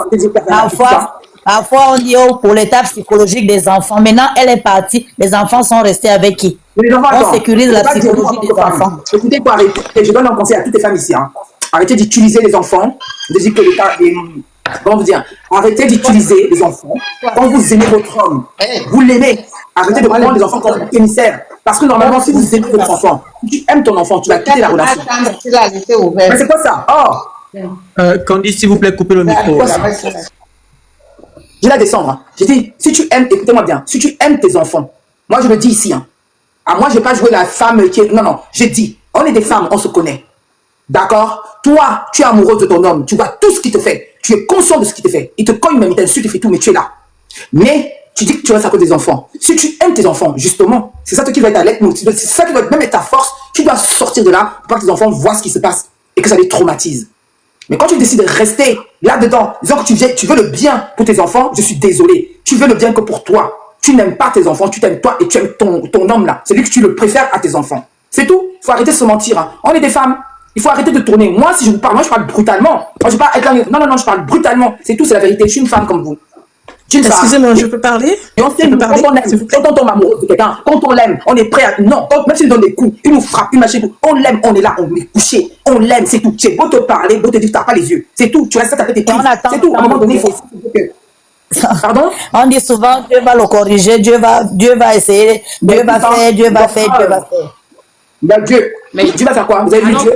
Parfois, on dit pour l'état psychologique des enfants. Maintenant, elle est partie. Les enfants sont restés avec qui? On sécurise la psychologie des enfants. Écoutez, pour arrêter, je donne un conseil à toutes les femmes ici. Hein. Arrêtez d'utiliser les enfants. Arrêtez d'utiliser les enfants. Quand vous aimez votre homme, vous l'aimez. Arrêtez de prendre les enfants comme émissaires. Parce que normalement, si vous aimez votre enfant, si tu aimes ton enfant, tu vas quitter la relation. Mais c'est quoi ça? Candice, s'il vous plaît, coupez le micro. Je vais la descendre. Hein. J'ai dit, si tu aimes, écoutez-moi bien, si tu aimes tes enfants, moi je le dis ici, hein. Moi je ne vais pas jouer la femme qui est... Non, j'ai dit, on est des femmes, on se connaît. D'accord? Toi, tu es amoureuse de ton homme, tu vois tout ce qu'il te fait, tu es conscient de ce qu'il te fait. Il te cogne même, il t'insulte, il fait tout, mais tu es là. Mais tu dis que tu restes à cause des enfants. Si tu aimes tes enfants, justement, c'est ça qui va être ta lettre, c'est ça qui va même être ta force. Tu dois sortir de là pour pas que tes enfants voient ce qui se passe et que ça les traumatise. Mais quand tu décides de rester là-dedans, disons que tu veux le bien pour tes enfants, je suis désolé. Tu veux le bien que pour toi. Tu n'aimes pas tes enfants, tu t'aimes toi et tu aimes ton homme là. C'est lui que tu le préfères à tes enfants. C'est tout. Il faut arrêter de se mentir. Hein. On est des femmes. Il faut arrêter de tourner. Moi, si je vous parle, moi je parle brutalement. Moi, je parle non, je parle brutalement. C'est tout, c'est la vérité. Je suis une femme comme vous. Excusez-moi, je peux parler? Et on sait, quand on aime, quand on tombe amoureux de quelqu'un, quand on l'aime, on est prêt à... Non, même s'il donne des coups, il nous frappe, il machin, tout. On l'aime, on est là, on est couché, on l'aime, c'est tout. Tu es beau te parler, beau te dire que tu n'as pas les yeux. C'est tout, tu restes à taper tes pieds. C'est tout, à un moment donné, il faut... Pardon? On dit souvent, Dieu va le corriger, Dieu va essayer, Dieu va faire. Dieu. Mais Dieu va faire quoi? Vous avez vu Dieu?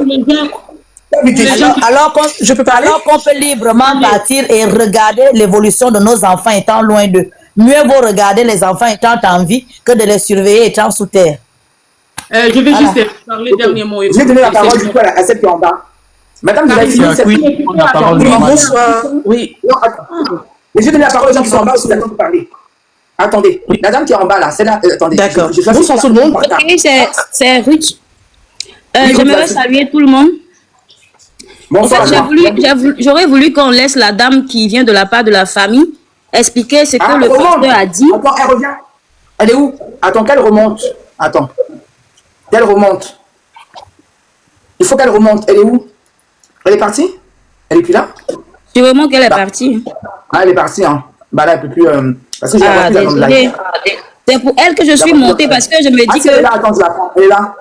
Alors qu'on peut librement partir et regarder l'évolution de nos enfants étant loin d'eux. Mieux vaut regarder les enfants étant en vie que de les surveiller étant sous terre. Je vais juste parler dernier mot. Je vais donner la parole du coup à celle qui est en bas. Madame, vous avez fini cette parole. Bonsoir. Oui. Mais je vais donner la parole aux gens qui sont en bas aussi pour parler. Attendez, la dame qui est en bas là, c'est là. Attendez. D'accord. Bonsoir tout le monde. Ok, c'est Ruth. J'aimerais saluer tout le monde. Bonsoir. En fait, j'aurais voulu qu'on laisse la dame qui vient de la part de la famille expliquer ce que le pasteur a dit. Attends, elle revient. Elle est où? Attends, qu'elle remonte. Attends. Qu'elle remonte. Il faut qu'elle remonte. Elle est où? Elle est partie? Elle est plus là? Je remonte qu'elle est partie. Ah, elle est partie, hein. Bah là, elle peut plus... parce que j'ai désolé. C'est pour elle que je suis montée parce que je me dis que... Elle est là, attends, je la prends. Elle est là.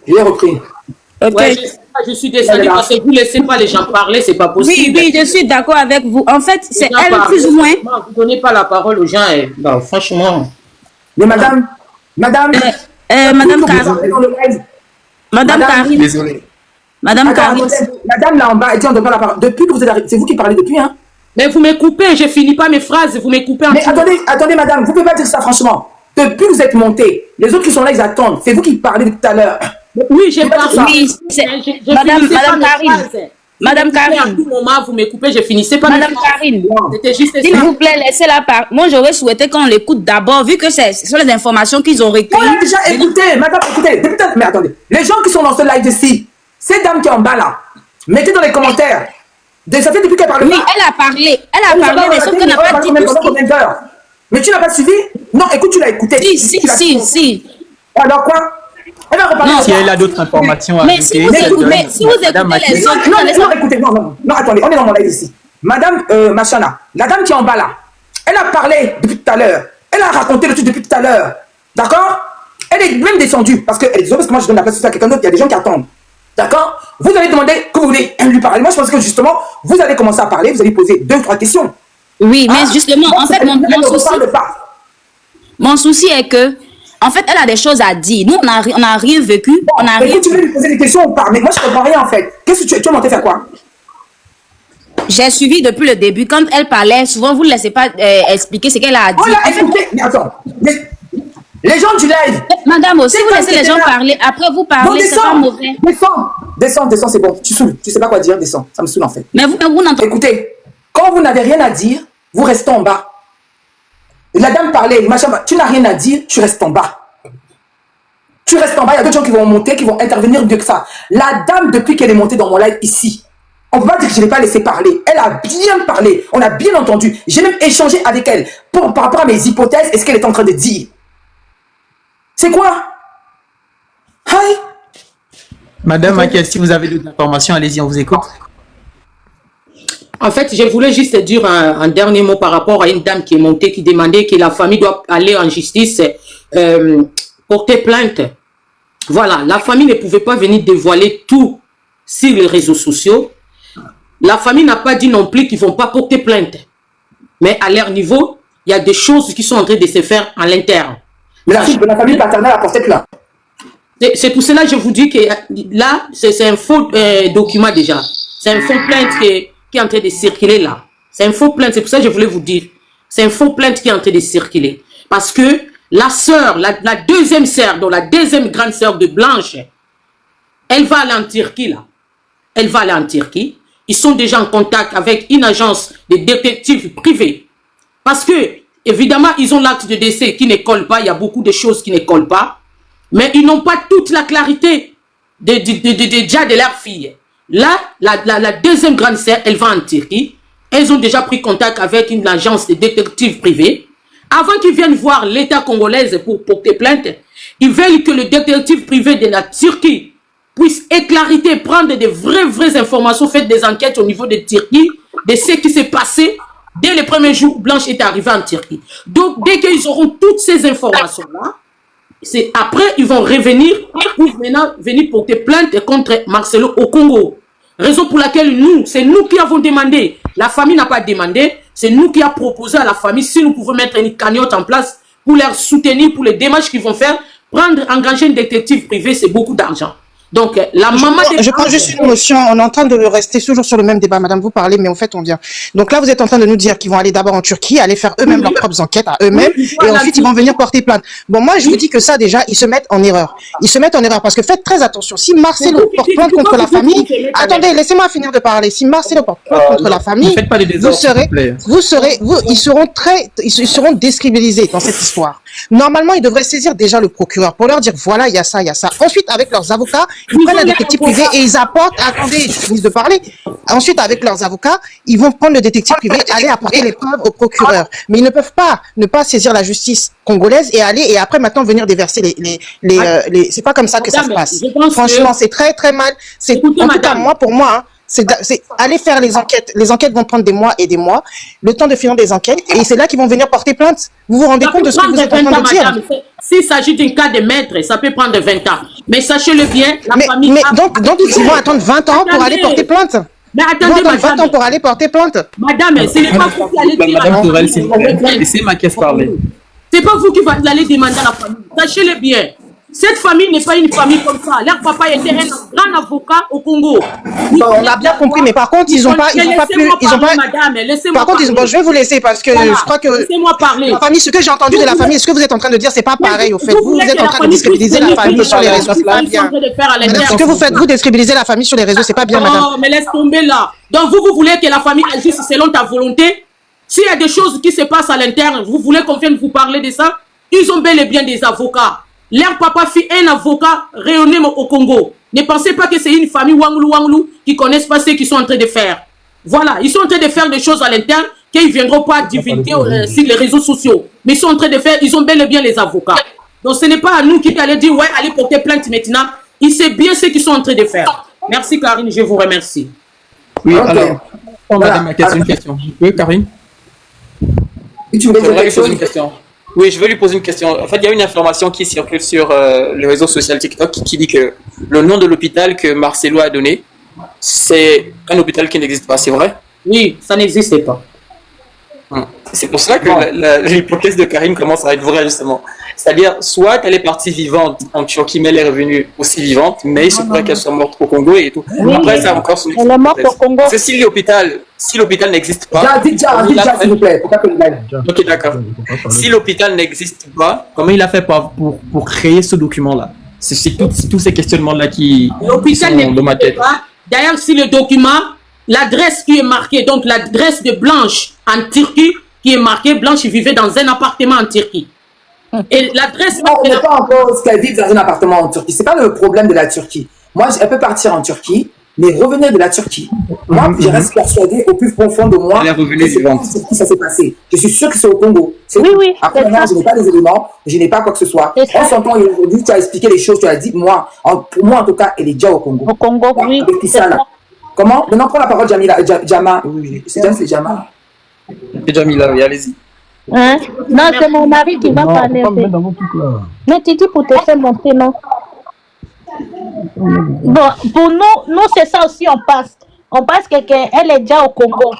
Je l'ai repris. Ok. Ouais, je suis descendue parce que vous ne laissez pas les gens parler, c'est pas possible. Oui, je suis d'accord avec vous. En fait, c'est elle plus ou moins. Vous ne donnez pas la parole aux gens, et, bah, franchement. Mais madame Madame Karine. Madame Karine. Désolé. Madame Karine. Madame là en bas, elle dit on ne donne pas la parole. Depuis que vous êtes arrivée, c'est vous qui parlez depuis, hein? Mais vous me coupez, je finis pas mes phrases, vous me coupez. Mais attendez, madame, vous ne pouvez pas dire ça franchement. Depuis que vous êtes montée, les autres qui sont là, ils attendent. C'est vous qui parlez depuis tout à l'heure. Oui, j'ai parlé. Oui, Madame Karine. À tout moment, vous me coupez, je finissais pas. Madame Karine, c'était juste s'il vous plaît, laissez-la parler. Moi, j'aurais souhaité qu'on l'écoute d'abord, vu que ce sont les informations qu'ils ont recueillies. On l'a déjà écouté, madame, écoutez. Mais attendez, les gens qui sont dans ce live ici, cette dame qui est en bas là, mettez dans les commentaires. Ça fait depuis qu'elle parle. Oui, elle a parlé, mais sauf qu'elle n'a pas dit tout ça. Mais tu n'as pas suivi? Non, écoute, tu l'as écouté. Si. Alors quoi? Elle va reparler. Si elle a d'autres informations à ajouter. Mais si vous écoutez les autres... Non, écoutez, non, attendez, on est dans mon live ici. Madame Machana, la dame qui est en bas là, elle a parlé depuis tout à l'heure. Elle a raconté le truc depuis tout à l'heure. D'accord? Elle est même descendue parce qu'elle est désolée, parce que moi je donne la place à quelqu'un d'autre, il y a des gens qui attendent. D'accord? Vous allez demander que vous voulez lui parler. Moi je pense que justement, vous allez commencer à parler, vous allez poser 2 ou 3 questions. Oui, mais justement, en fait, mon souci est que, en fait, elle a des choses à dire. Nous, on n'a rien vécu. Bon, tu veux lui poser des questions ou pas? Mais moi, je ne comprends rien, en fait. Qu'est-ce que tu as monté faire quoi? J'ai suivi depuis le début. Quand elle parlait, souvent, vous ne laissez pas expliquer ce qu'elle a dit. On l'a écouté. Mais attends. Les gens du live. Madame, aussi, vous laissez les gens parler. Après, vous parlez, c'est pas mauvais. Descends, c'est bon. Tu saoules. Tu ne sais pas quoi dire, descends. Ça me saoule, en fait. Mais vous n'entendez. Écoutez, quand vous n'avez rien à dire, vous restez en bas. La dame parlait, machin, tu n'as rien à dire, tu restes en bas. Tu restes en bas, il y a d'autres gens qui vont monter, qui vont intervenir mieux que ça. La dame, depuis qu'elle est montée dans mon live ici, on ne peut pas dire que je ne l'ai pas laissé parler. Elle a bien parlé, on a bien entendu. J'ai même échangé avec elle par rapport à mes hypothèses et ce qu'elle est en train de dire. C'est quoi? Hi. Madame Makiel, si vous avez d'autres informations, allez-y, on vous écoute. En fait, je voulais juste dire un dernier mot par rapport à une dame qui est montée, qui demandait que la famille doit aller en justice, porter plainte. Voilà, la famille ne pouvait pas venir dévoiler tout sur les réseaux sociaux. La famille n'a pas dit non plus qu'ils ne vont pas porter plainte. Mais à leur niveau, il y a des choses qui sont en train de se faire à l'interne. Mais la famille paternelle a porté plainte. C'est pour cela que je vous dis que là, c'est un faux document déjà. C'est un faux plainte qui est en train de circuler là. C'est un faux plainte, c'est pour ça que je voulais vous dire. C'est un faux plainte qui est en train de circuler. Parce que la sœur, la deuxième sœur, donc la deuxième grande sœur de Blanche, elle va aller en Turquie là. Elle va aller en Turquie. Ils sont déjà en contact avec une agence de détectives privés. Parce que Évidemment, ils ont l'acte de décès qui ne colle pas. Il y a beaucoup de choses qui ne collent pas. Mais ils n'ont pas toute la clarité déjà de leur fille. Là, la deuxième grande sœur, elle va en Turquie. Elles ont déjà pris contact avec une agence de détectives privés. Avant qu'ils viennent voir l'État congolais pour porter plainte, ils veulent que le détective privé de la Turquie puisse éclaircir, prendre de vraies informations, faire des enquêtes au niveau de Turquie, de ce qui s'est passé dès les premiers jours où Blanche est arrivée en Turquie. Donc, dès qu'ils auront toutes ces informations-là, c'est après, ils vont revenir pour maintenant venir porter plainte contre Marcelo au Congo. Raison pour laquelle c'est nous qui avons demandé. La famille n'a pas demandé, c'est nous qui avons proposé à la famille si nous pouvons mettre une cagnotte en place pour les soutenir, pour les démarches qu'ils vont faire. Engager un détective privé, c'est beaucoup d'argent. Donc, la maman... Je prends juste une notion. On est en train de rester toujours sur le même débat, madame. Vous parlez, mais en fait, on vient. Donc là, vous êtes en train de nous dire qu'ils vont aller d'abord en Turquie, aller faire eux-mêmes leurs propres enquêtes à eux-mêmes, et ensuite, ils vont venir porter plainte. Bon, moi, je vous dis que ça, déjà, ils se mettent en erreur. Ils se mettent en erreur parce que faites très attention. Si Marcelo porte plainte contre la famille... Attendez, laissez-moi finir de parler. Si Marcelo porte plainte contre la famille, ils seront décrédibilisés dans cette histoire. Normalement, ils devraient saisir déjà le procureur pour leur dire, voilà, il y a ça, il y a ça. Ensuite, avec leurs avocats, ils prennent un détective privé et ils apportent, attendez, je finis de parler. Ensuite, avec leurs avocats, ils vont prendre le détective privé, aller apporter les preuves au procureur. Mais ils ne peuvent pas ne pas saisir la justice congolaise et aller, et après maintenant venir déverser c'est pas comme ça que ça se passe. Franchement, c'est très, très mal. En tout cas, pour moi, hein, c'est aller faire les enquêtes. Les enquêtes vont prendre des mois et des mois, le temps de finir des enquêtes, et c'est là qu'ils vont venir porter plainte. Vous vous rendez compte de ce que vous êtes en train de dire? S'il s'agit d'un cas de maître, ça peut prendre 20 ans. Mais sachez-le bien, la famille... Mais donc ils vont attendre 20 ans pour aller porter plainte. Mais attendez, madame. 20 ans pour aller porter plainte. Madame, ce n'est pas vous qui allez dire... Madame Tourelle, laissez ma caisse parler. C'est pas vous qui allez demander à la famille. Sachez-le bien. Cette famille n'est pas une famille comme ça. Leur papa était un grand avocat au Congo. Bon, on a bien compris, mais par contre, ils ont pas Madame, laissez-moi parler. Bon, je vais vous laisser parce que je crois que laissez-moi parler. La famille, ce que j'ai entendu de la famille, ce que vous êtes en train de dire, c'est pas pareil au fait. Vous êtes en train de déstabiliser la famille sur les réseaux, c'est pas bien. Ce que vous faites, vous déstabilisez la famille sur les réseaux, c'est pas bien, madame. Non, mais laisse tomber là. Donc vous voulez que la famille agisse selon ta volonté? S'il y a des choses qui se passent à l'interne, vous voulez qu'on vienne vous parler de ça? Ils ont bel et bien des avocats. Leur papa fit un avocat rayonné au Congo. Ne pensez pas que c'est une famille Wanglou qui connaissent pas ce qu'ils sont en train de faire. Voilà, ils sont en train de faire des choses à l'interne qu'ils ne viendront pas divulguer sur les réseaux sociaux. Mais ils sont en train de faire, ils ont bel et bien les avocats. Donc ce n'est pas à nous qui allons dire, ouais, allez porter plainte maintenant. Ils savent bien ce qu'ils sont en train de faire. Merci Karine, je vous remercie. Oui, alors, madame, une question. Oui, Karine? Tu me poses une question. Oui, je veux lui poser une question. En fait, il y a une information qui circule sur le réseau social TikTok qui dit que le nom de l'hôpital que Marcelo a donné, c'est un hôpital qui n'existe pas, c'est vrai? Oui, ça n'existait pas. C'est pour cela que l'hypothèse de Karine commence à être vraie, justement. C'est-à-dire, soit elle est partie vivante en Turquie, mais elle est revenue aussi vivante, mais il se pourrait qu'elle soit morte au Congo et tout. Oui, après, ça a encore son elle est morte au Congo. C'est si l'hôpital n'existe pas... Dites déjà, s'il vous plaît. Ok, d'accord. Si l'hôpital n'existe pas, comment il a fait pour créer ce document-là? C'est tous ces questionnements-là qui sont dans ma tête. D'ailleurs, si le document, l'adresse qui est marquée, donc l'adresse de Blanche en Turquie, qui est marquée, Blanche vivait dans un appartement en Turquie. Et l'adresse... Non, on n'est pas en cause qu'elle vive dans un appartement en Turquie. C'est pas le problème de la Turquie. Moi, elle peut partir en Turquie, mais revenir de la Turquie. Moi, je reste persuadée au plus profond de moi que ça s'est passé. Je suis sûre que c'est au Congo. Oui. Après, moi, je n'ai pas des éléments, je n'ai pas quoi que ce soit. On s'entend aujourd'hui, tu as expliqué les choses, tu as dit, pour moi, en tout cas, elle est déjà au Congo. Au Congo, oui. Avec ça, là. Comment? Maintenant, prends la parole, Jama. Oui, c'est Jama. C'est Jamila, oui, allez-y. Hein? Non, c'est mon mari qui va parler. Mais tu dis pour te faire monter, non? Bon, pour nous c'est ça aussi, on pense. On pense qu'elle est déjà au Congo,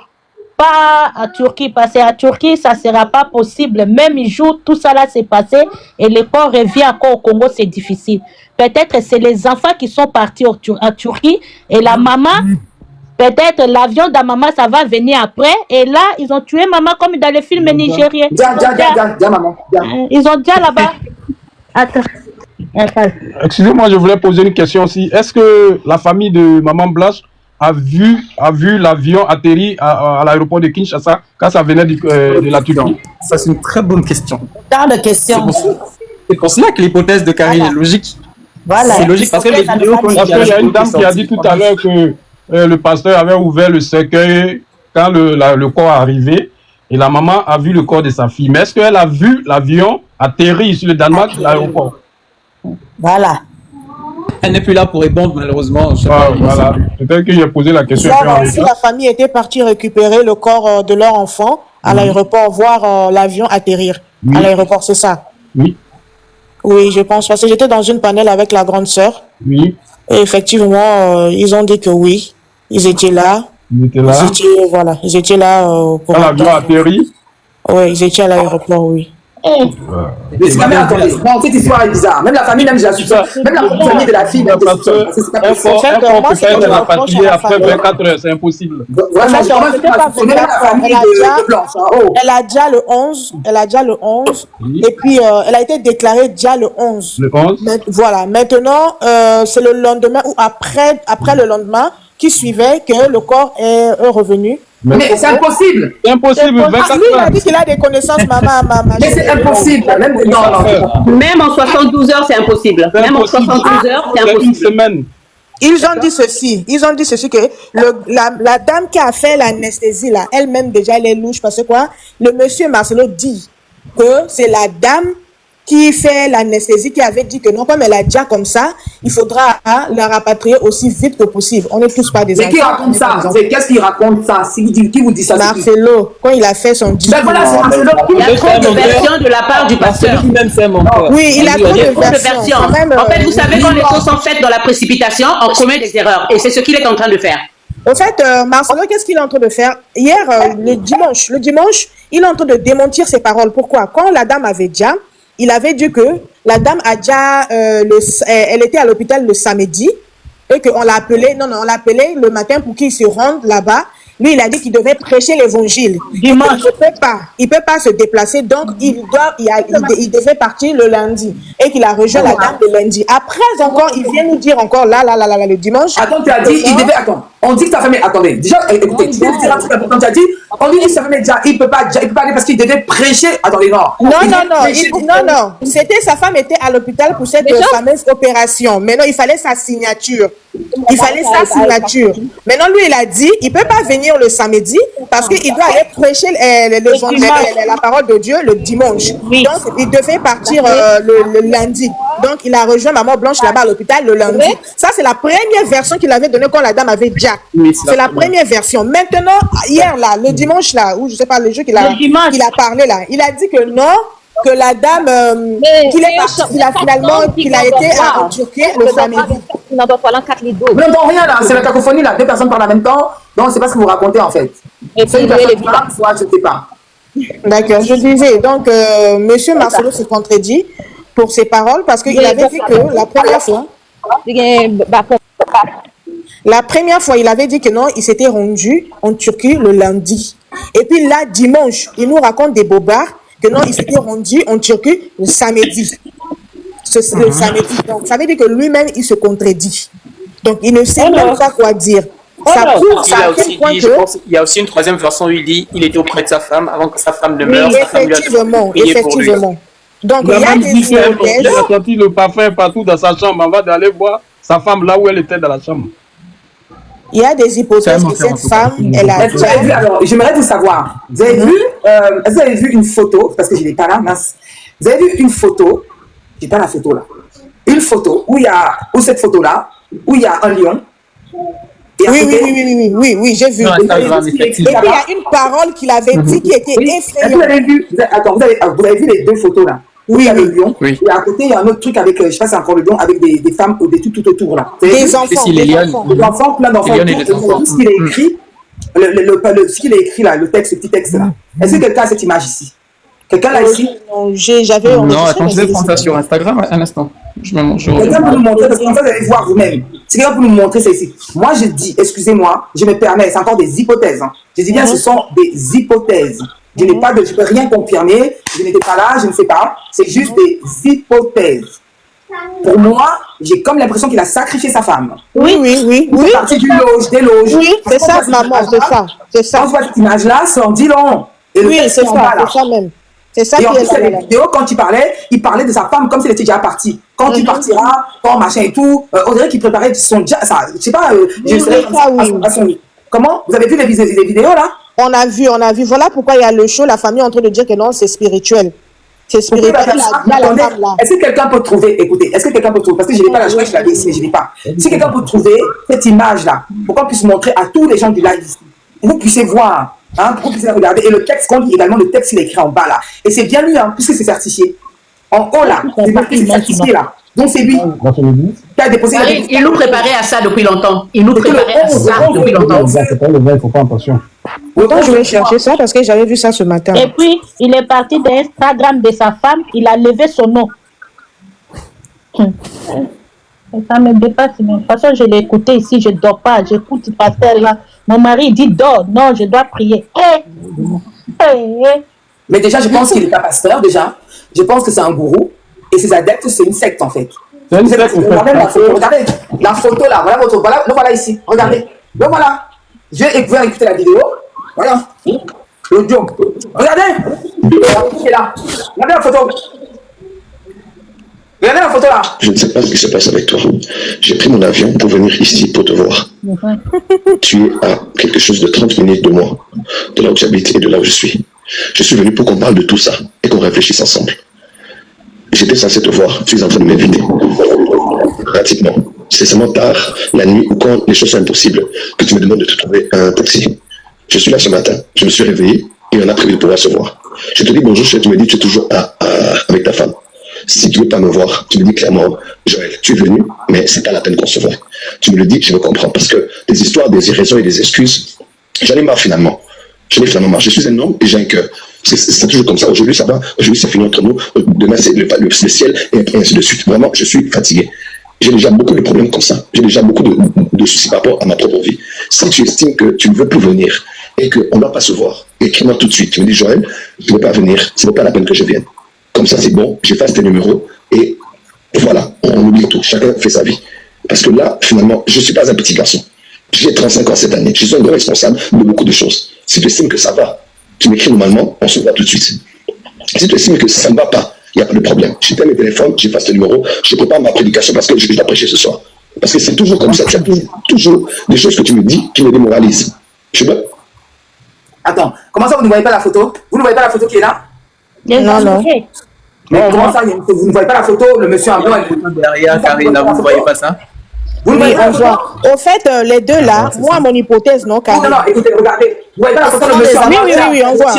pas à Turquie, parce qu'à Turquie, ça ne sera pas possible. Même jour, tout ça là s'est passé et le port revient encore au Congo, c'est difficile. Peut-être que c'est les enfants qui sont partis à Turquie et la maman... Peut-être l'avion de maman, ça va venir après. Et là, ils ont tué maman comme dans les films nigériens. Maman. Ils ont déjà là-bas. Attends. Excusez-moi, je voulais poser une question aussi. Est-ce que la famille de maman Blanche a vu l'avion atterrir à l'aéroport de Kinshasa quand ça venait de la Turquie? Ça, c'est une très bonne question. Tant de questions. C'est pour cela que l'hypothèse de Karine est logique. Voilà. C'est logique parce que les vidéos qu'on Parce qu'il y a une dame qui a dit tout à l'heure que le pasteur avait ouvert le cercueil quand le corps est arrivé et la maman a vu le corps de sa fille. Mais est-ce qu'elle a vu l'avion atterrir sur le Danemark, l'aéroport? Voilà. Elle n'est plus là pour répondre, malheureusement. Voilà. Peut-être que j'ai posé la question. Si la famille était partie récupérer le corps de leur enfant à l'aéroport, voir l'avion atterrir à l'aéroport, c'est ça? Oui. Oui, je pense, parce que j'étais dans une panel avec la grande sœur. Oui. Et effectivement, ils ont dit que oui, ils étaient là. Ils étaient là. Ils étaient là pour... Quand l'avion a atterri? Oui, ils étaient à l'aéroport, oui. Mais c'est quand même, attendez, bon, cette histoire est bizarre. Même la famille, même j'ai la suspicion. Même la famille de la fille, même parce que un corps peut faire de la rapatrier après 24 heures, c'est impossible. Elle a déjà le 11, et puis elle a été déclarée déjà le 11. Le 11. Voilà, maintenant, c'est le lendemain ou après le lendemain qui suivait que le corps est revenu. Mais c'est impossible. C'est impossible. Lui, il a dit qu'il a des connaissances, maman. Mais c'est impossible. Même en 72 heures, c'est impossible. Même en 72 heures, c'est impossible. Une semaine. Ils ont dit ceci, que la dame qui a fait l'anesthésie, là, elle-même déjà, elle est louche, parce que quoi? Le monsieur Marcelo dit que c'est la dame qui fait l'anesthésie, qui avait dit que non, comme elle a déjà comme ça, il faudra la rapatrier aussi vite que possible. On n'est tous pas des enfants. Mais qui raconte ça? Qu'est-ce qui raconte ça? Qui vous dit ça? Marcelo, quand il a fait son discours. Ben voilà, c'est Marcelo. Il y a trop de versions de la part du pasteur. Oui, il a trop de versions. En fait, vous savez, quand les choses sont faites dans la précipitation, on commet des erreurs. Et c'est ce qu'il est en train de faire. Au fait, Marcelo, qu'est-ce qu'il est en train de faire? Hier, le dimanche, il est en train de démentir ses paroles. Pourquoi? Quand la dame avait déjà, il avait dit que la dame a déjà, elle était à l'hôpital le samedi et qu'on l'a appelé, on l'a appelé le matin pour qu'il se rende là-bas. Lui, il a dit qu'il devait prêcher l'évangile. Il ne peut pas se déplacer, donc il devait partir le lundi et qu'il a rejoint la dame le lundi. Après encore, il vient nous dire encore là, le dimanche. Attends, tu as dit, il devait, attends. On dit que ta famille, attendez, déjà, écoutez, tu viens de dire un truc important, tu as dit, on lui dit que sa famille, déjà, il peut pas aller parce qu'il devait prêcher. Attendez, non. Non. C'était, sa femme était à l'hôpital pour cette fameuse opération. Maintenant, il fallait sa signature. Maintenant, lui, il a dit, il peut pas venir le samedi parce qu'il doit aller prêcher la parole de Dieu le dimanche. Donc, il devait partir le lundi. Donc, il a rejoint Maman Blanche là-bas à l'hôpital le lundi. Ça, c'est la première version qu'il avait donnée quand la dame avait déjà. C'est la première version. Maintenant, hier, là, le dimanche, là, ou je sais pas, le jour qu'il a parlé, là, il a dit que non, que la dame, qu'il a été en Turquie le samedi. Vous n'entendez rien, là, c'est la cacophonie, là, deux personnes parlent en même temps, donc c'est pas ce que vous racontez, en fait. C'est une personne qui parle, soit je sais pas. D'accord, je disais, donc, monsieur Marcelo se contredit pour ses paroles parce qu'il avait dit que la première fois, il avait dit que non, il s'était rendu en Turquie le lundi. Et puis là, dimanche, il nous raconte des bobards que non, il s'était rendu en Turquie le samedi. Le samedi. Donc, ça veut dire que lui-même, il se contredit. Donc, il ne sait même pas quoi dire. Ça prouve à quel point que... Il y a aussi une troisième version où il dit il était auprès de sa femme avant que sa femme ne meure. Effectivement. Donc, il y a des hypothèses. Il a sorti le parfum partout dans sa chambre avant d'aller voir sa femme là où elle était dans la chambre. Il y a des hypothèses que cette femme, elle a déjà... Alors, j'aimerais vous savoir, vous avez vu une photo, parce que je n'ai pas là, mince. Vous avez vu une photo, j'ai pas la photo là, une photo où il y a, cette photo-là, où il y a un lion. Oui, j'ai vu. Et puis il y a une parole qu'il avait dit qui était effrayante. Vous avez vu, vous avez vu les deux photos là. Oui, il y a le lion. Oui. Et à côté, il y a un autre truc avec, je sais pas si c'est encore le lion, avec des femmes ou des tout autour là. Des enfants. Des enfants, plein d'enfants. Tout ce qu'il a écrit, ce qu'il a écrit là, le petit texte là. Est-ce que quelqu'un a cette image ici? Quelqu'un l'a ici? Non, attends, je vais prendre ça sur Instagram un instant. Quelqu'un peut nous montrer, parce que comme ça, vous allez voir vous-même. Si quelqu'un peut nous montrer ça ici. Moi, je dis, excusez-moi, je me permets, c'est encore des hypothèses. Hein. Je dis bien, ce sont des hypothèses. Je ne peux rien confirmer, je n'étais pas là, je ne sais pas. C'est juste des hypothèses. Pour moi, j'ai comme l'impression qu'il a sacrifié sa femme. Oui. Il est parti du loge, des loges. Oui, c'est ça, maman, c'est ça. Quand tu vois cette image-là, ça en dit long. Et oui, c'est ça, c'est ça même. C'est ça et en qui plus, est la vidéo, quand il parlait de sa femme comme si elle était déjà partie. Quand tu partiras, quand machin et tout, on dirait qu'il préparait son ça, je sais pas, je sais à son lit. Comment? Vous avez vu les vidéos là? On a vu. Voilà pourquoi il y a le show, la famille est en train de dire que non, c'est spirituel. C'est spirituel. Est-ce que quelqu'un peut trouver, écoutez, parce que je n'ai pas la joie, je l'avais ici, je n'ai pas. Si quelqu'un peut trouver cette image-là, pour qu'on puisse montrer à tous les gens du live ici, pour que vous puissiez voir, pour que vous puissiez regarder, et le texte qu'on lit également, le texte il est écrit en bas là. Et c'est bien lui, puisque c'est certifié. En haut là, c'est marqué, c'est certifié là. Donc c'est lui qui a déposé la vidéo. Il nous préparait à ça depuis longtemps. Il nous préparait à ça depuis longtemps. C'est pas le vrai, il ne faut pas attention. Autant je vais chercher ça parce que j'avais vu ça ce matin. Et puis, il est parti de l'Instagram de sa femme, il a levé son nom. Ça me dépasse. De toute façon, je l'ai écouté ici, je ne dors pas. J'écoute le pasteur là. Mon mari dit dors. Non, je dois prier. Mais déjà, je pense qu'il n'est pas pasteur, déjà. Je pense que c'est un gourou. Et ses adeptes, c'est une secte, en fait. C'est une secte, regardez la photo là. Le voilà ici. Regardez. Le voilà. Je vais écouter la vidéo. Voilà. L'audio. Regardez. Il est là. Regardez la photo. Regardez la photo là. Je ne sais pas ce qui se passe avec toi. J'ai pris mon avion pour venir ici pour te voir. Tu es à quelque chose de 30 minutes de moi, de là où j'habite et de là où je suis. Je suis venu pour qu'on parle de tout ça et qu'on réfléchisse ensemble. J'étais censé te voir, tu es en train de m'inviter. Pratiquement. C'est seulement tard, la nuit ou quand les choses sont impossibles, que tu me demandes de te trouver un taxi. Je suis là ce matin, je me suis réveillé et on a prévu de pouvoir se voir. Je te dis bonjour, tu me dis tu es toujours avec ta femme. Si tu ne veux pas me voir, tu me dis clairement, Joël, tu es venu, mais c'est pas la peine qu'on se voit. Tu me le dis, je me comprends, parce que des histoires, des raisons et des excuses, j'en ai marre finalement. J'en ai finalement marre. Je suis un homme et j'ai un cœur. C'est toujours comme ça. Aujourd'hui, ça va. Aujourd'hui, c'est fini entre nous. Demain, c'est le ciel et ainsi de suite. Vraiment, je suis fatigué. J'ai déjà beaucoup de problèmes comme ça. J'ai déjà beaucoup de soucis par rapport à ma propre vie. Si tu estimes que tu ne veux plus venir et qu'on ne va pas se voir, écris-moi tout de suite. Tu me dis, Joël, je ne veux pas venir. Ce n'est pas la peine que je vienne. Comme ça, c'est bon. J'efface tes numéros et voilà, on oublie tout. Chacun fait sa vie. Parce que là, finalement, je ne suis pas un petit garçon. J'ai 35 ans cette année. Je suis un grand responsable de beaucoup de choses. Si tu estimes que ça va, tu m'écris normalement, on se voit tout de suite. Si tu estimes que ça ne va pas, il n'y a pas de problème. Je t'aime mes téléphones, j'efface tes numéros, je prépare ma prédication parce que je vais la prêcher ce soir. Parce que c'est toujours comme ça. Tu as toujours des choses que tu me dis qui me démoralisent. Je veux. Attends, comment ça vous ne voyez pas la photo? Vous ne voyez pas la photo qui est là? Non. Mais comment ça, vous ne voyez pas la photo? Le monsieur en blanc, derrière, Karine, vous ne voyez pas ça? Vous ne voyez pas la photo? Au fait, les deux là, moi, mon hypothèse, non, Karine. Non, écoutez, regardez. Vous voyez pas la photo, le monsieur en blanc? Oui, on voit.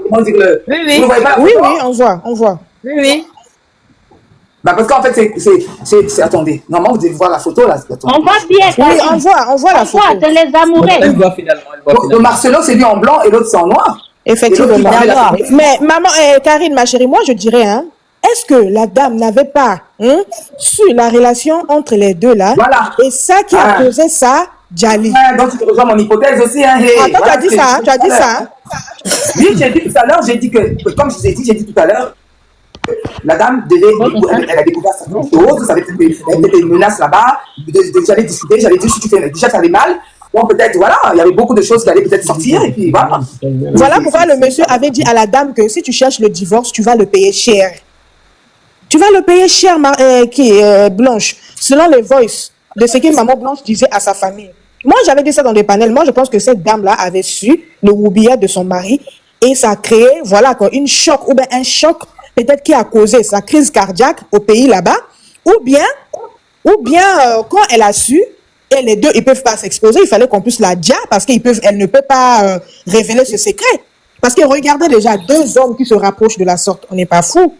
Comment dire le... Oui, vous ne voyez pas la photo? Oui, on voit. Oui. Bah parce qu'en fait, c'est... Attendez, normalement, vous devez voir la photo, là. On voit bien. Oui, on voit la photo. C'est les amoureux. Elle voit finalement. Le Marcelo, c'est lui en blanc et l'autre, c'est en noir. Effectivement. Mais maman, Karine, ma chérie, moi, je dirais, est-ce que la dame n'avait pas su la relation entre les deux là? Voilà. Et ça qui a causé ça, Djali. Donc tu rejoins mon hypothèse aussi. Attends, voilà, tu as dit ça. Oui, j'ai dit tout à l'heure, comme je vous ai dit, j'ai dit tout à l'heure, la dame elle a découvert certaines choses, ça avait peut-être une menace là-bas, j'allais discuter, j'allais dire si tu fais déjà ça allait mal. Bon, peut-être, voilà, il y avait beaucoup de choses qui allaient peut-être sortir, et puis voilà. Voilà pourquoi le monsieur avait dit à la dame que si tu cherches le divorce, tu vas le payer cher. Tu vas le payer cher, Blanche, selon les voices de ce que maman Blanche disait à sa famille. Moi, j'avais dit ça dans des panels. Moi, je pense que cette dame-là avait su le roubillard de son mari, et ça a créé, voilà, un choc peut-être qui a causé sa crise cardiaque au pays là-bas, ou bien, quand elle a su, et les deux, ils ne peuvent pas s'exposer. Il fallait qu'on puisse la dire parce qu'elle ne peut pas révéler ce secret. Parce que regardez déjà, deux hommes qui se rapprochent de la sorte. On n'est pas fous.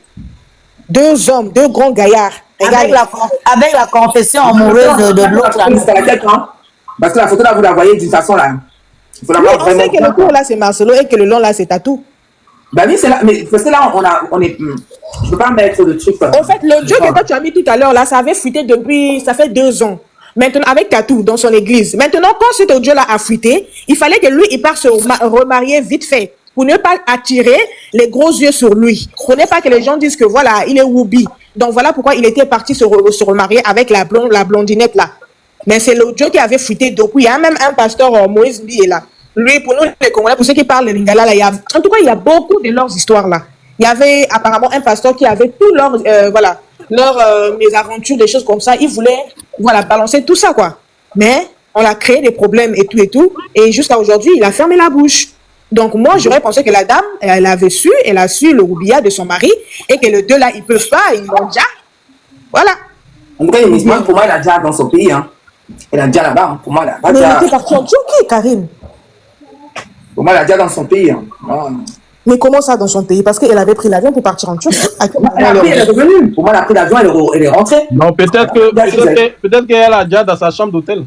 Deux hommes, deux grands gaillards. Avec la confession amoureuse de l'autre. Parce que la photo là, vous la voyez d'une façon là. Il faut la voir vraiment. On sait que le court là, c'est Marcelo et que le long là, c'est Tatou. Bah oui, c'est là. Mais parce que là, on est. Je ne peux pas mettre le truc. En fait, l'audio que toi tu as mis tout à l'heure là, ça avait fuité depuis. Ça fait 2 ans. Maintenant, avec Tatou dans son église. Maintenant, quand cet audio-là a fuité, il fallait que lui, il parte se remarier vite fait. Pour ne pas attirer les gros yeux sur lui. Pour ne pas que les gens disent que voilà, il est woubi. Donc voilà pourquoi il était parti se remarier avec la blondinette là. Mais c'est l'audio qui avait fuité depuis. Il y a même un pasteur, Moïse Mbi est là. Lui, pour nous les Congolais, pour ceux qui parlent le lingala, là, en tout cas, il y a beaucoup de leurs histoires là. Il y avait apparemment un pasteur qui avait tous leurs mésaventures, des choses comme ça. Il voulait balancer tout ça, quoi. Mais on a créé des problèmes et tout. Et jusqu'à aujourd'hui, il a fermé la bouche. Donc moi, j'aurais pensé que la dame, elle a su le roubillard de son mari et que les deux là, ils peuvent pas, ils l'ont déjà. Voilà. En tout cas, pour moi, elle a déjà dans son pays. Hein. Elle a déjà là-bas. Hein. Pour moi, elle a déjà... Mais elle était partie en Turquie, Karine. Pour moi, elle a déjà dans son pays. Hein. Mais comment ça dans son pays? Parce qu'elle avait pris l'avion pour partir en Turquie. Elle est revenue. Pour moi, elle a pris l'avion, elle est rentrée. Non, peut-être qu'elle a déjà dans sa chambre d'hôtel.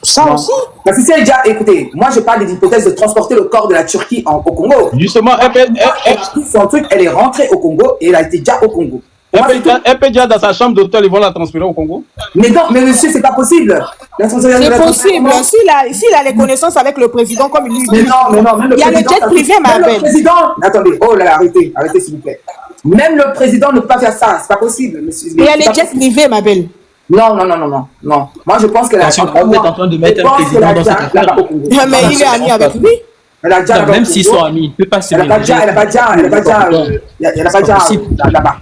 Ça aussi. Parce que si elle déjà, écoutez, moi je parle des hypothèses de transporter le corps de la Turquie au Congo. Justement, elle est rentrée au Congo et elle a été déjà au Congo. Elle peut déjà dans sa chambre d'hôtel, ils vont la transférer au Congo. Mais non, mais monsieur, c'est pas possible. C'est possible. S'il a les connaissances avec le président, comme il dit. Mais non, même le président. Il y a le jet privé, ma belle. Le président. Attendez, oh là, arrêtez, s'il vous plaît. Même le président ne peut pas faire ça, c'est pas possible, monsieur. Il y a les jets privés, ma belle. Non. Moi, je pense qu'elle a... Vous êtes en train de mettre un président dans cette affaire. Mais il est ami avec lui. Elle a déjà même s'ils sont amis, il ne peut pas se mélanger. Elle n'a pas déjà là-bas.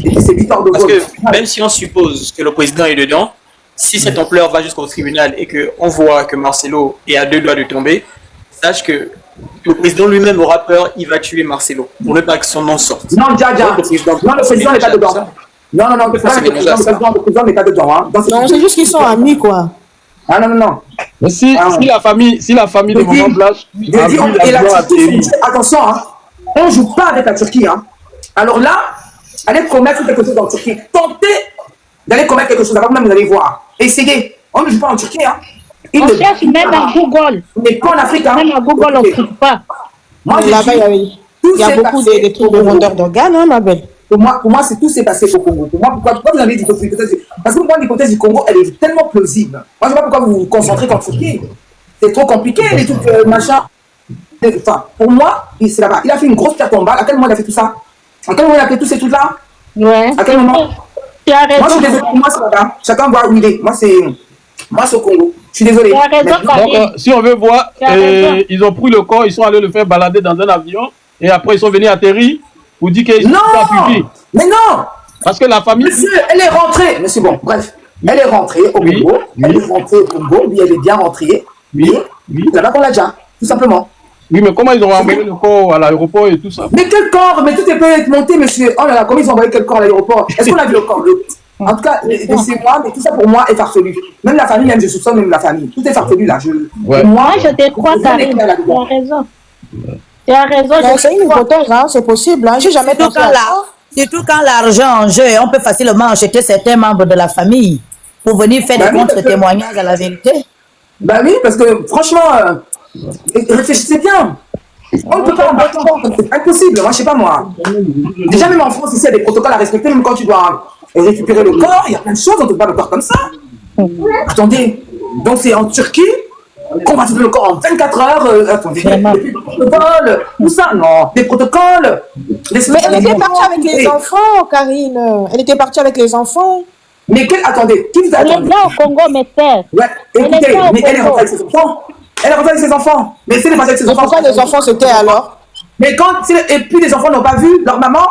Et c'est 8 heures de vol. Parce que même si on suppose que le président est dedans, si cette ampleur va jusqu'au tribunal et qu'on voit que Marcelo est à 2 doigts de tomber, sache que le président lui-même aura peur, il va tuer Marcelo pour ne pas que son nom sorte. Non, le président n'est pas dedans. Non, le président n'est pas dedans. Hein. Non, c'est juste qu'ils sont amis, quoi. Ah non. Mais si la famille de Maman Blanche a vu l'avion atterrir. Attention, hein, on ne joue pas avec la Turquie. Hein. Alors là, allez commettre quelque chose en Turquie. Tentez d'aller commettre quelque chose. Avant même, vous allez voir. Essayez. On ne joue pas en Turquie. Hein. On cherche même à Google. Mais pas en Afrique. Hein. Même à Google, on ne trouve pas. Moi, là-bas, il y a beaucoup de trucs de vendeurs d'organes, hein, ma belle. Pour moi, c'est tout s'est passé au Congo. Pour moi, pourquoi vous avez dit l'hypothèse? Parce que pour moi, l'hypothèse du Congo, elle est tellement plausible. Moi, je ne sais pas pourquoi vous vous concentrez qu'en Turquie. C'est trop compliqué, les trucs, machin. Enfin, pour moi, c'est là-bas. Il a fait une grosse pierre tombale. À quel moment il a fait tout ça? À quel moment il a fait tous ces trucs-là? Ouais. À quel moment? Tu as raison. Moi, je suis désolé. Pour moi, c'est là-bas. Chacun voit où il est. Moi, c'est au Congo. Je suis désolé. Tu as raison, donc, si on veut voir, ils ont pris le corps, ils sont allés le faire balader dans un avion, et après, ils sont venus atterrir. Vous dites qu'ils sont suivis. Mais non. Parce que la famille... Monsieur, elle est rentrée. Monsieur, bon, bref. Elle est rentrée au Congo. Elle est rentrée au Congo. Oui, elle est bien rentrée. Oui. Là-bas, on l'a déjà. Tout simplement. Oui, mais comment ils ont envoyé le corps à l'aéroport et tout ça? Mais quel corps? Mais tout peut être monté, monsieur. Oh là là, comment ils ont envoyé quel corps à l'aéroport? Est-ce qu'on a vu le corps? En tout cas, c'est moi, mais tout ça pour moi est farfelu. Même la famille, même je soupçonne même la famille. Tout est farfelu là. Moi, je te crois, Karine. Tu as raison. Tu as raison. C'est une hypothèse, hein, c'est possible. Hein. J'ai jamais pensé à ça. Surtout quand l'argent en jeu, on peut facilement acheter certains membres de la famille pour venir faire des contre-témoignages à la vérité. Bah oui, parce que franchement, réfléchissez bien. On ne peut pas en battre, c'est impossible. Moi, je sais pas moi. Déjà, même en France, ici, il y a des protocoles à respecter, même quand tu dois récupérer le corps, il y a plein de choses, on ne peut pas le corps comme ça. Attendez, donc c'est en Turquie qu'on va récupérer le corps en 24 heures. Attendez, des protocoles, tout ça, non, des protocoles. Mais elle était partie avec les enfants, Karine. Elle était partie avec les enfants. Mais attendez, qui vous a attendu? Elle est là au Congo, mes frères. Ouais, écoutez, mais elle est rentrée avec ses enfants. Elle est rentrée avec ses enfants. Mais c'est les avec ses enfants. Pourquoi les enfants c'était alors? Mais quand, et puis les enfants n'ont pas vu leur maman.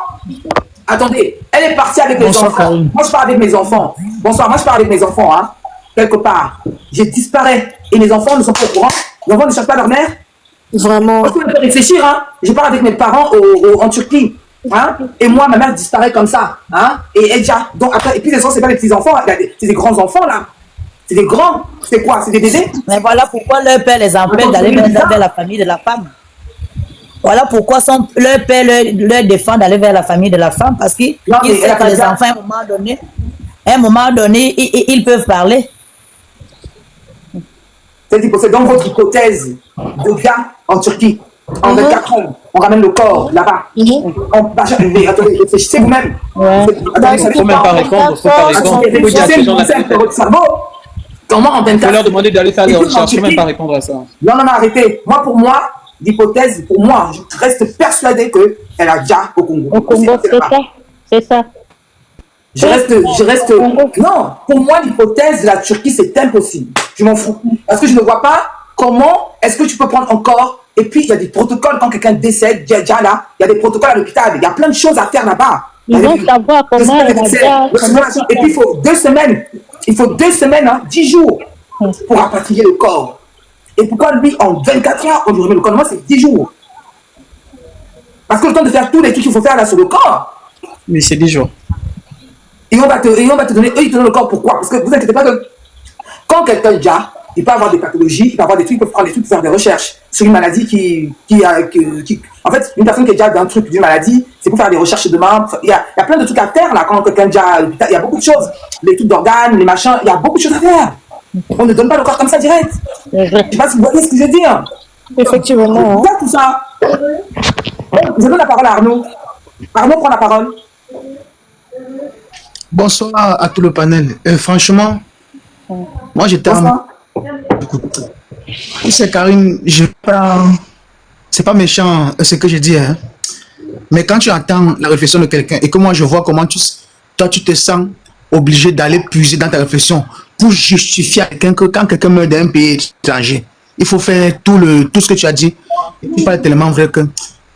Attendez, elle est partie avec les enfants. Karine. Moi je pars avec mes enfants. Bonsoir, moi je pars avec mes enfants, hein. Quelque part. Je disparais. Et les enfants ne sont pas au courant. Les enfants ne cherchent pas leur mère. Vraiment. Parce qu'on peut réfléchir, hein. Je pars avec mes parents en Turquie. Hein? Et moi, ma mère disparaît comme ça. Hein? Et elle déjà. Donc après, et puis les enfants, c'est pas les petits enfants, c'est des grands enfants là. C'est des grands. C'est quoi? C'est des bébés? Mais voilà pourquoi leur père les empêche d'aller vers la famille de la femme. Voilà pourquoi leur père leur défend d'aller vers la famille de la femme, parce qu'il sait que les enfants, à un moment donné, ils peuvent parler. C'est dans votre hypothèse de gars en Turquie. En 24 heures, on ramène le corps là-bas. Mais attendez, réfléchissez vous-même. Il ne faut même pas répondre. Réfléchissez votre cerveau. Comment en 24 heures? Il faut leur demander d'aller faire des recherches. Il ne faut même pas répondre à ça. Non, arrêtez. Pour moi, l'hypothèse, je reste persuadé qu'elle a déjà au Congo. Au Congo, c'est ça. Je reste. Non, pour moi, l'hypothèse de la Turquie, c'est impossible. Je m'en fous. Parce que je ne vois pas comment est-ce que tu peux prendre encore. Et puis, il y a des protocoles quand quelqu'un décède. Déjà là, il y a des protocoles à l'hôpital. Il y a plein de choses à faire là-bas. Ils vont savoir comment elle va. Et puis, il faut 2 semaines. Il faut 2 semaines, 10 jours pour rapatrier le corps. Et pourquoi lui, en 24 heures, on lui remet le corps? Moi, c'est 10 jours. Parce que le temps de faire tous les trucs qu'il faut faire là sur le corps. Mais c'est 10 jours. Et on va te donner, eux, ils te donnent le corps. Pourquoi? Parce que vous inquiétez pas que quand quelqu'un déjà, il peut avoir des pathologies, il peut avoir des trucs, il peut prendre des trucs pour faire des recherches sur une maladie en fait, une personne qui est déjà dans un truc d'une maladie, c'est pour faire des recherches demain. Il y a plein de trucs à faire là quand quelqu'un est déjà à l'hôpital. Il y a beaucoup de choses. Les trucs d'organes, les machins, il y a beaucoup de choses à faire. On ne donne pas le corps comme ça direct. Je ne sais pas si vous voyez ce que je veux dire. Effectivement. C'est tout ça. Je donne la parole à Arnaud. Arnaud prend la parole. Bonsoir à tout le panel. Franchement, moi j'étais Écoute, c'est Karine, c'est pas méchant ce que je dis, hein. Mais quand tu entends la réflexion de quelqu'un et que moi je vois comment toi tu te sens obligé d'aller puiser dans ta réflexion pour justifier à quelqu'un que quand quelqu'un meurt d'un pays étranger, il faut faire tout ce que tu as dit. C'est pas tellement vrai que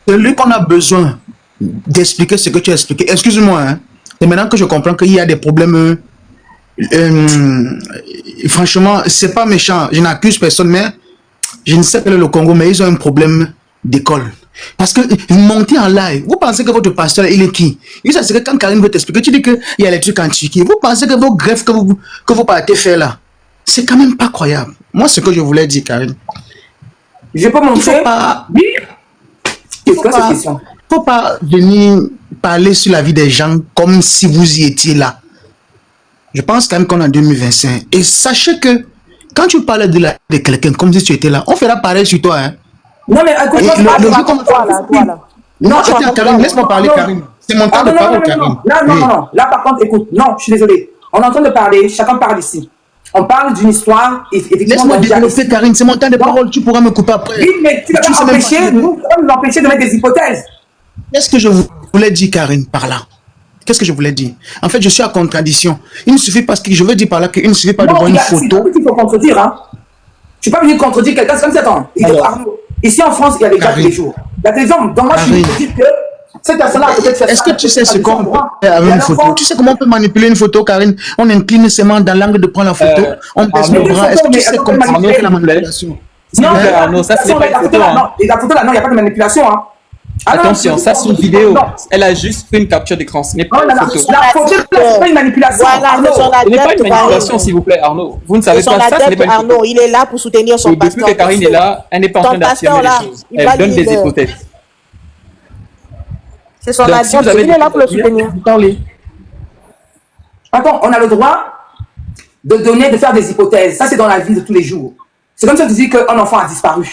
c'est lui qu'on a besoin d'expliquer ce que tu as expliqué. Excuse-moi, hein. Et maintenant que je comprends qu'il y a des problèmes, franchement, c'est pas méchant. Je n'accuse personne, mais je ne sais quel est le Congo, mais ils ont un problème d'école. Parce que vous montez en live, vous pensez que votre pasteur, il est qui? Il c'est que quand Karine veut t'expliquer, tu dis qu'il y a les trucs en Turquie. Vous pensez que vos greffes que vous partez faire là, c'est quand même pas croyable. Moi, ce que je voulais dire, Karine. Je peux montrer. Il faut pas venir parler sur la vie des gens comme si vous y étiez là. Je pense quand même qu'on est en 2025. Et sachez que quand tu parles de quelqu'un comme si tu étais là, on fera pareil sur toi. Hein. Non, mais non, Karine, laisse-moi parler, Karine. C'est mon temps de parole, Karine. Non. Là, par contre, écoute, non, je suis désolé. On est en train de parler, chacun parle ici. On parle d'une histoire. Laisse-moi développer, Karine, c'est mon temps de parole. Tu pourras me couper après. Oui, mais tu vas nous empêcher de mettre des hypothèses. Qu'est-ce que je voulais dire, Karine, par là? Qu'est-ce que je voulais dire? En fait, je suis à contradiction. Il ne suffit pas, que je veux dire par là qu'il ne suffit pas de voir une photo. Il faut contredire, hein. Je ne suis pas venu contredire quelqu'un, c'est comme ça, attends. Ici en France, il y a des gars tous les jours. La télévision, donc moi, je suis dit que cette personne-là a peut-être fait ça. Est-ce que tu sais ce qu'on peut faire avec une photo? Tu sais comment on peut manipuler une photo, Karine? On incline seulement dans l'angle de prendre la photo. On baisse le bras. Est-ce que tu sais comment manipuler la manipulation? Non, Arnaud, ça, c'est pas une photo. La photo, là, non, il n'y a pas de manipulation, hein. Attention, ça c'est une vidéo. Elle a juste fait une capture d'écran. Ce n'est pas une photo. La photo, c'est pas une manipulation. Ce n'est pas une manipulation, s'il vous plaît, Arnaud. Vous ne savez pas ça, ce n'est pas une photo. Arnaud, il est là pour soutenir son pasteur. Depuis que Karine est là, elle n'est pas en train d'affirmer les choses. Elle donne des hypothèses. C'est son adjoint, il est là pour le soutenir. Attends, on a le droit de faire des hypothèses. Ça, c'est dans la vie de tous les jours. C'est comme ça que tu dis qu'un enfant a disparu.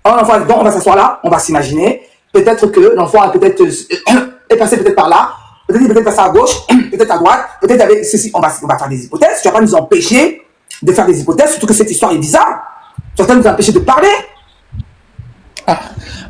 Un enfant, donc on va s'asseoir là, on va s'imaginer. Peut-être que l'enfant est passé peut-être par là, peut-être passé à gauche, peut-être à droite, peut-être avec ceci. On va faire des hypothèses. Tu ne vas pas nous empêcher de faire des hypothèses, surtout que cette histoire est bizarre. Tu vas pas nous empêcher de parler.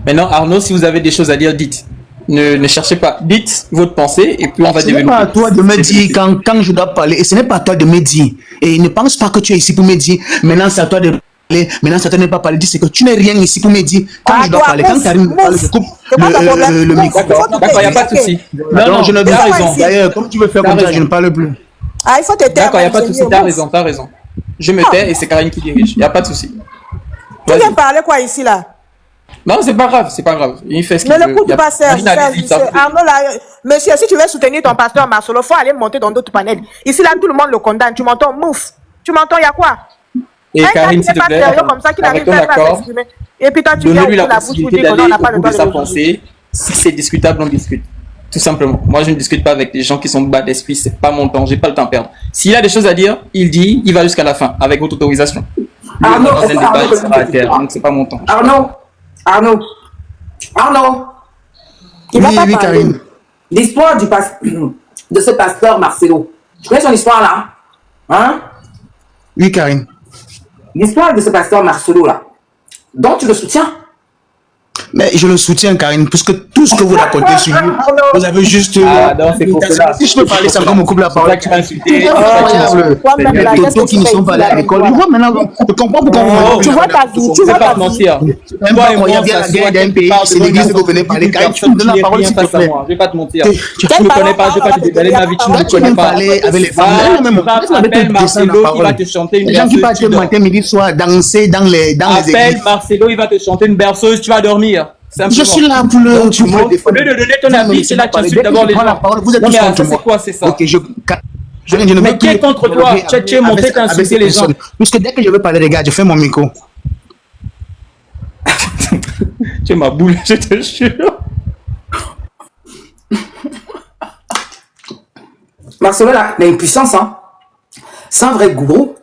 Maintenant, Arnaud, si vous avez des choses à dire, dites. Ne cherchez pas. Dites votre pensée et puis on va développer. Ce n'est pas à toi de me dire quand je dois parler. Et ce n'est pas à toi de me dire. Et ne pense pas que tu es ici pour me dire. Maintenant, c'est à toi de parler. Maintenant, ça ne pas parler. Dis que tu n'es rien ici pour me dire. Quand je dois parler. Quand Karine parle, je coupe le micro. D'accord, il n'y a pas de souci. Non, je ne veux pas raison. D'ailleurs, comme tu veux faire comme ça, je ne parle plus. Il faut te taire. D'accord, il n'y a pas de souci. T'as raison. Je me tais et c'est Karine qui dirige. Il n'y a pas de souci. Tu viens parler quoi ici là? Non, c'est pas grave. Il fait ce qu'il veut. Mais le coup de passer, Arnaud, là, monsieur, si tu veux soutenir ton pasteur Marcelo, il faut aller monter dans d'autres panels. Ici, là, tout le monde le condamne. Tu m'entends? Mouf. Tu m'entends, il y a quoi? Et Karine, s'il te plaît, avec ton accord, donnez-lui la possibilité d'aller au bout de sa pensée. Si c'est discutable, on discute. Tout simplement. Moi, je ne discute pas avec des gens qui sont bas d'esprit. C'est pas mon temps. J'ai pas le temps à perdre. S'il a des choses à dire, il dit, il va jusqu'à la fin, avec votre autorisation. Donc, c'est pas mon temps. Arnaud, il va pas parler. L'histoire de ce pasteur Marcelo. Tu connais son histoire là? Hein? Oui, Karine. L'histoire de ce pasteur Marcelo là. Donc tu le soutiens? Mais je le soutiens, Karine, puisque tout ce que vous racontez sur lui, vous avez juste... non, c'est pour cela. Si je peux parler, ça me coupe la parole. Tu m'as insulté. Les totos qui ne sont pas allés à l'école. Je vois maintenant, je comprends pourquoi Tu vois ta vie, tu vois ta vie. Même pas quand il y a bien la guerre d'un pays, c'est l'église que vous venez parler. Karine, tu me donnes la parole, s'il te plaît. Je vais pas te mentir. Tu ne me connais pas, je vais pas te déballer ma vie, tu ne me connais pas. Parler avec les femmes. Appelle Marcelo, il va te chanter une Les gens qui berceuse. partent le matin, midi, soir, danser dans les églises. Appelle Marcelo, il va te chanter une berceuse, tu vas dormir. Je suis là pour le défendre. Au lieu de donner ton avis, c'est là que tu insultes d'abord les gens. Vous êtes tous contre moi. C'est quoi, c'est ça? Ok, mais qui est contre toi? Tu es monté t'insulter les gens. Puisque dès que je veux parler des gars, je fais mon micro. Tu es ma boule, je te jure. Marcelo, là, il a une puissance, hein. C'est un vrai gourou.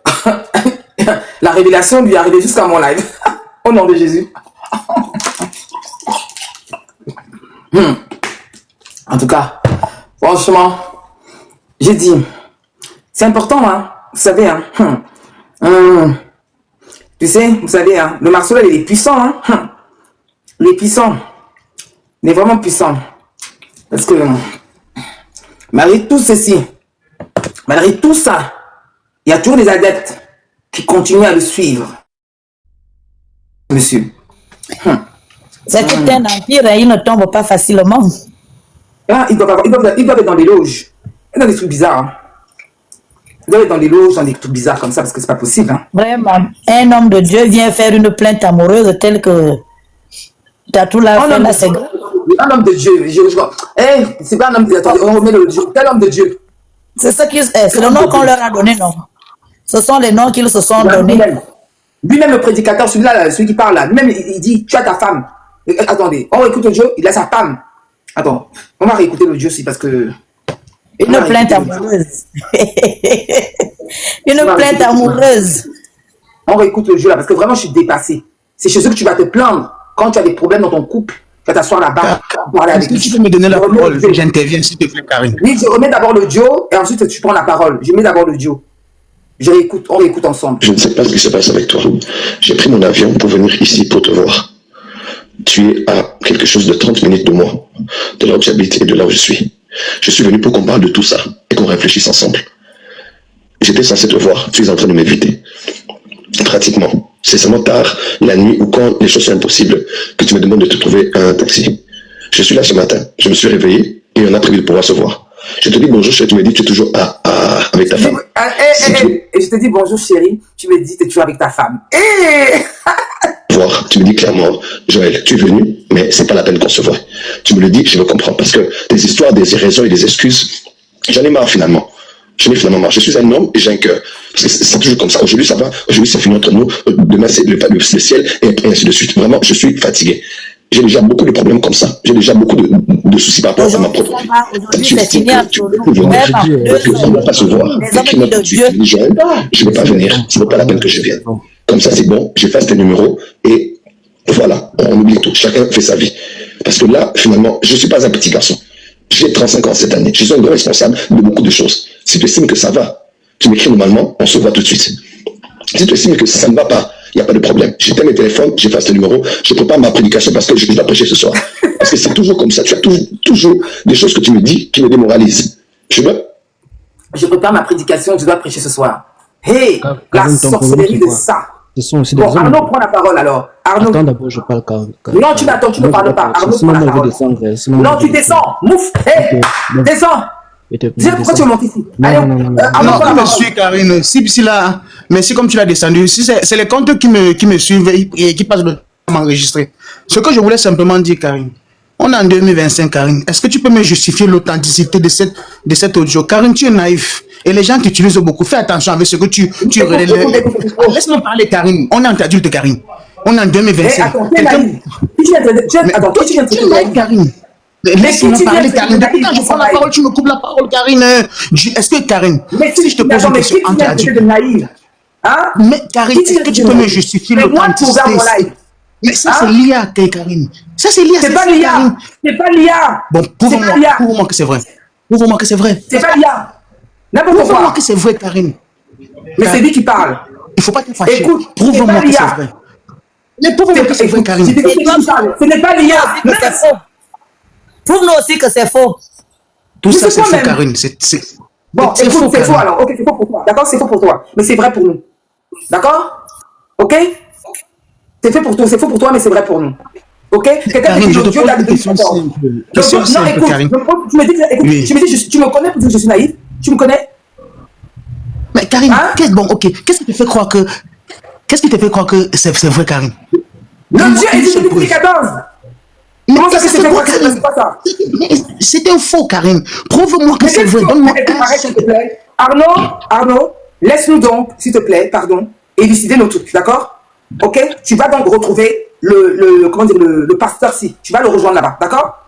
La révélation lui est arrivée jusqu'à mon live. Au nom de Jésus. En tout cas, franchement, j'ai dit, c'est important, hein. Vous savez, hein. Tu sais, vous savez, hein, le Marcelo, il est puissant, hein. Il est puissant. Il est vraiment puissant. Parce que, malgré tout ceci, malgré tout ça, il y a toujours des adeptes qui continuent à le suivre. Monsieur. C'est tout un empire, il ne tombe pas facilement. Ah, ils doivent être dans des loges. Dans des trucs bizarres. Hein. Ils doivent être dans des loges, dans des trucs bizarres comme ça, parce que c'est pas possible. Hein. Vraiment, un homme de Dieu vient faire une plainte amoureuse telle que tu as tout la fait là, c'est grave. Un homme de Dieu. C'est pas un homme de Dieu. On remet le Dieu. Quel homme de Dieu? C'est ça qui c'est le nom qu'on leur a donné, non? Ce sont les noms qu'ils se sont donnés. Lui-même, le prédicateur, celui-là, celui qui parle là, lui-même, il dit, tu as ta femme. Attendez, on écoute l'audio, il a sa femme. Attends, on va réécouter l'audio aussi parce que... Une plainte amoureuse. Une plainte amoureuse. On réécoute l'audio là parce que vraiment, je suis dépassé. C'est chez eux que tu vas te plaindre quand tu as des problèmes dans ton couple. Tu vas t'asseoir là-bas. Est-ce que tu peux me donner la parole? J'interviens, s'il te plaît, Karine. Oui, je remets d'abord l'audio et ensuite tu prends la parole. Je mets d'abord l'audio. On réécoute ensemble. Je ne sais pas ce qui se passe avec toi. J'ai pris mon avion pour venir ici pour te voir. Tu es à quelque chose de 30 minutes de moi, de là où j'habite et de là où je suis. Je suis venu pour qu'on parle de tout ça et qu'on réfléchisse ensemble. J'étais censé te voir, tu es en train de m'éviter. Pratiquement. C'est seulement tard, la nuit ou quand les choses sont impossibles, que tu me demandes de te trouver un taxi. Je suis là ce matin, je me suis réveillé et on a prévu de pouvoir se voir. Je te dis bonjour, tu me dis tu es toujours avec ta femme. Et je te dis bonjour chérie, tu me dis tu es toujours avec ta femme. Tu me dis clairement, Joël, tu es venu, mais c'est pas la peine qu'on se voit. Tu me le dis, je me comprends, parce que des histoires, des raisons et des excuses, j'en ai marre finalement. J'en ai finalement marre. Je suis un homme et j'ai un cœur. Parce que c'est toujours comme ça. Aujourd'hui, ça va. Aujourd'hui, c'est fini entre nous. Demain, c'est le ciel et ainsi de suite. Vraiment, je suis fatigué. J'ai déjà beaucoup de problèmes comme ça. J'ai déjà beaucoup de soucis par rapport à ma propre vie. Aujourd'hui, c'est fini entre nous. On ne va pas se voir. Je ne vais pas venir. Ce n'est pas la peine que je vienne. Comme ça, c'est bon. J'efface tes numéros et voilà. On oublie tout. Chacun fait sa vie. Parce que là, finalement, je ne suis pas un petit garçon. J'ai 35 ans cette année. Je suis un grand responsable de beaucoup de choses. Si tu estimes que ça va, tu m'écris normalement, on se voit tout de suite. Si tu estimes que ça ne va pas, il n'y a pas de problème. J'éteins mes téléphones, j'efface tes numéros, je prépare ma prédication parce que je dois prêcher ce soir. Parce que c'est toujours comme ça. Tu as toujours des choses que tu me dis qui me démoralisent. Je prépare ma prédication, je dois prêcher ce soir. Hey, la sorcellerie de ça. Bon, Arnaud prend la parole alors. Arnaud. Attends, d'abord, je parle quand. Non, tu m'attends, tu ne parles pas. Arnaud prend la parole. Non, tu descends. Mouf. Hey, descends. Pourquoi tu montes ici? Non, tu me suis, Karine. Si là, mais si comme tu l'as descendu, si c'est les comptes qui me suivent et qui passent le temps à m'enregistrer. Ce que je voulais simplement dire, Karine, on est en 2025, Karine. Est-ce que tu peux me justifier l'authenticité de cette audio? Karine, tu es naïf. Et les gens t'utilisent beaucoup. Fais attention avec ce que tu relèves. Laisse-moi parler, Karine. On est entre adultes, Karine. On est en 2025. Attends, tu viens de te Karine. Laisse-moi parler, Karine. Depuis quand je prends la parole, tu me coupes la parole, Karine. Est-ce que, Karine, si je te pose une question entre adultes, mais Karine, est-ce que tu peux me justifier l'authenticité? Mais ça, c'est l'IA, Karine. Ça, c'est l'IA. C'est pas l'IA. C'est pas l'IA. Bon, prouve-moi que c'est vrai. Prouve-moi que c'est vrai. C'est pas l'IA. Prouve-moi que c'est vrai, Karine. Mais c'est lui qui parle. Il ne faut pas te fâcher. Écoute, prouve-moi que c'est vrai. Mais prouvez-moi que c'est vrai, Karine. Ce n'est pas lié à... C'est faux. Prouve-nous aussi que c'est faux. Tout ça, c'est faux, Karine. Bon, écoute, c'est faux alors. Ok, c'est faux pour toi. D'accord, c'est faux pour toi. Mais c'est vrai pour nous. D'accord? Ok? C'est fait pour toi, c'est faux pour toi, mais c'est vrai pour nous. Ok? Quelqu'un qui dit Dieu l'a dit. Question simple, Karine. Tu me dis, tu me connais pour dire que je suis naïf? Tu me connais? Mais Karine, qu'est-ce qui te fait croire que... Qu'est-ce qui te fait croire que c'est vrai, Karine? Le Dieu est dit depuis 2014. Comment ça fait que c'est vrai, c'est pas ça? C'est un faux, Karine. Prouve-moi que c'est vrai. Donne-moi arrête, s'il te plaît. Arnaud, laisse-nous donc, s'il te plaît, pardon, élucider nos trucs, d'accord? Ok? Tu vas donc retrouver le pasteur-ci. Tu vas le rejoindre là-bas, d'accord?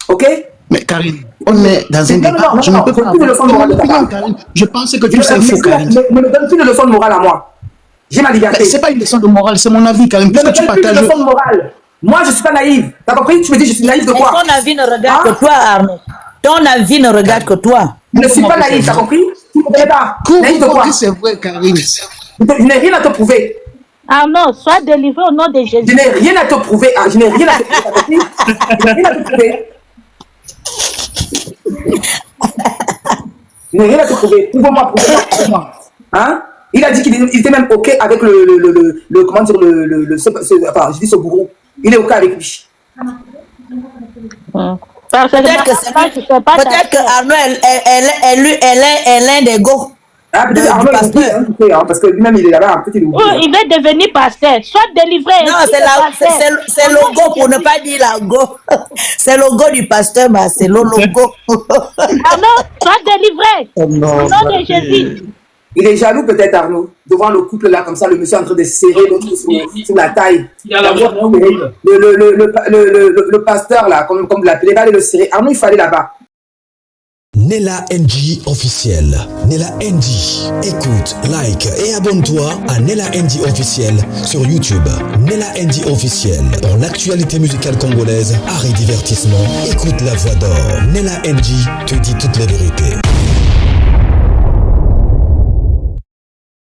Ok? Mais Karine, on est dans un débat. Je ne peux pas avoir une opinion, Karine. Je pense que tu sais faux, Karine. Ne me donne plus de leçon de morale à moi. J'ai ma liberté. C'est pas une leçon de morale, c'est mon avis, Karine. Ne me donne plus de leçon de morale. Moi, je suis pas naïve. T'as compris? Tu me dis, je suis naïve de quoi? Ton avis ne regarde que toi, Arnaud. Ton avis ne regarde que toi. Je ne suis pas naïve, t'as compris? Tu ne connais pas. Naïve de quoi? C'est vrai, Karine. Je n'ai rien à te prouver. Arnaud, sois délivré au nom de Jésus. Je n'ai rien à te prouver. Je n'ai rien à te prouver, t'as compris? Je n'ai rien à te prouver. Je n'ai rien à te prouver. Prouve-moi. Hein? Il a dit qu'il était même OK avec comment dire, enfin, je dis ce gourou. Il est OK avec lui. Peut-être que Arnaud est l'un des go. Ah, peut-être Arnaud est parce que lui-même, il est là-bas. Il veut devenir pasteur. Sois délivré. Non, c'est le logo pour ne pas dire la go. C'est le logo du pasteur, mais c'est le logo. Arnaud, sois délivré. Au nom de Jésus. Il est jaloux peut-être, Arnaud, devant le couple là, comme ça, le monsieur est en train de serrer l'autre sur la taille. Le pasteur là, comme vous l'appelez, va aller le serrer. Arnaud, il faut aller là-bas. Nella NG officiel. Nella NG. Écoute, like et abonne-toi à Nella NG officiel sur YouTube. Nella NG officiel. Pour l'actualité musicale congolaise, art et divertissement, écoute la voix d'or. Nella NG te dit toutes les vérités.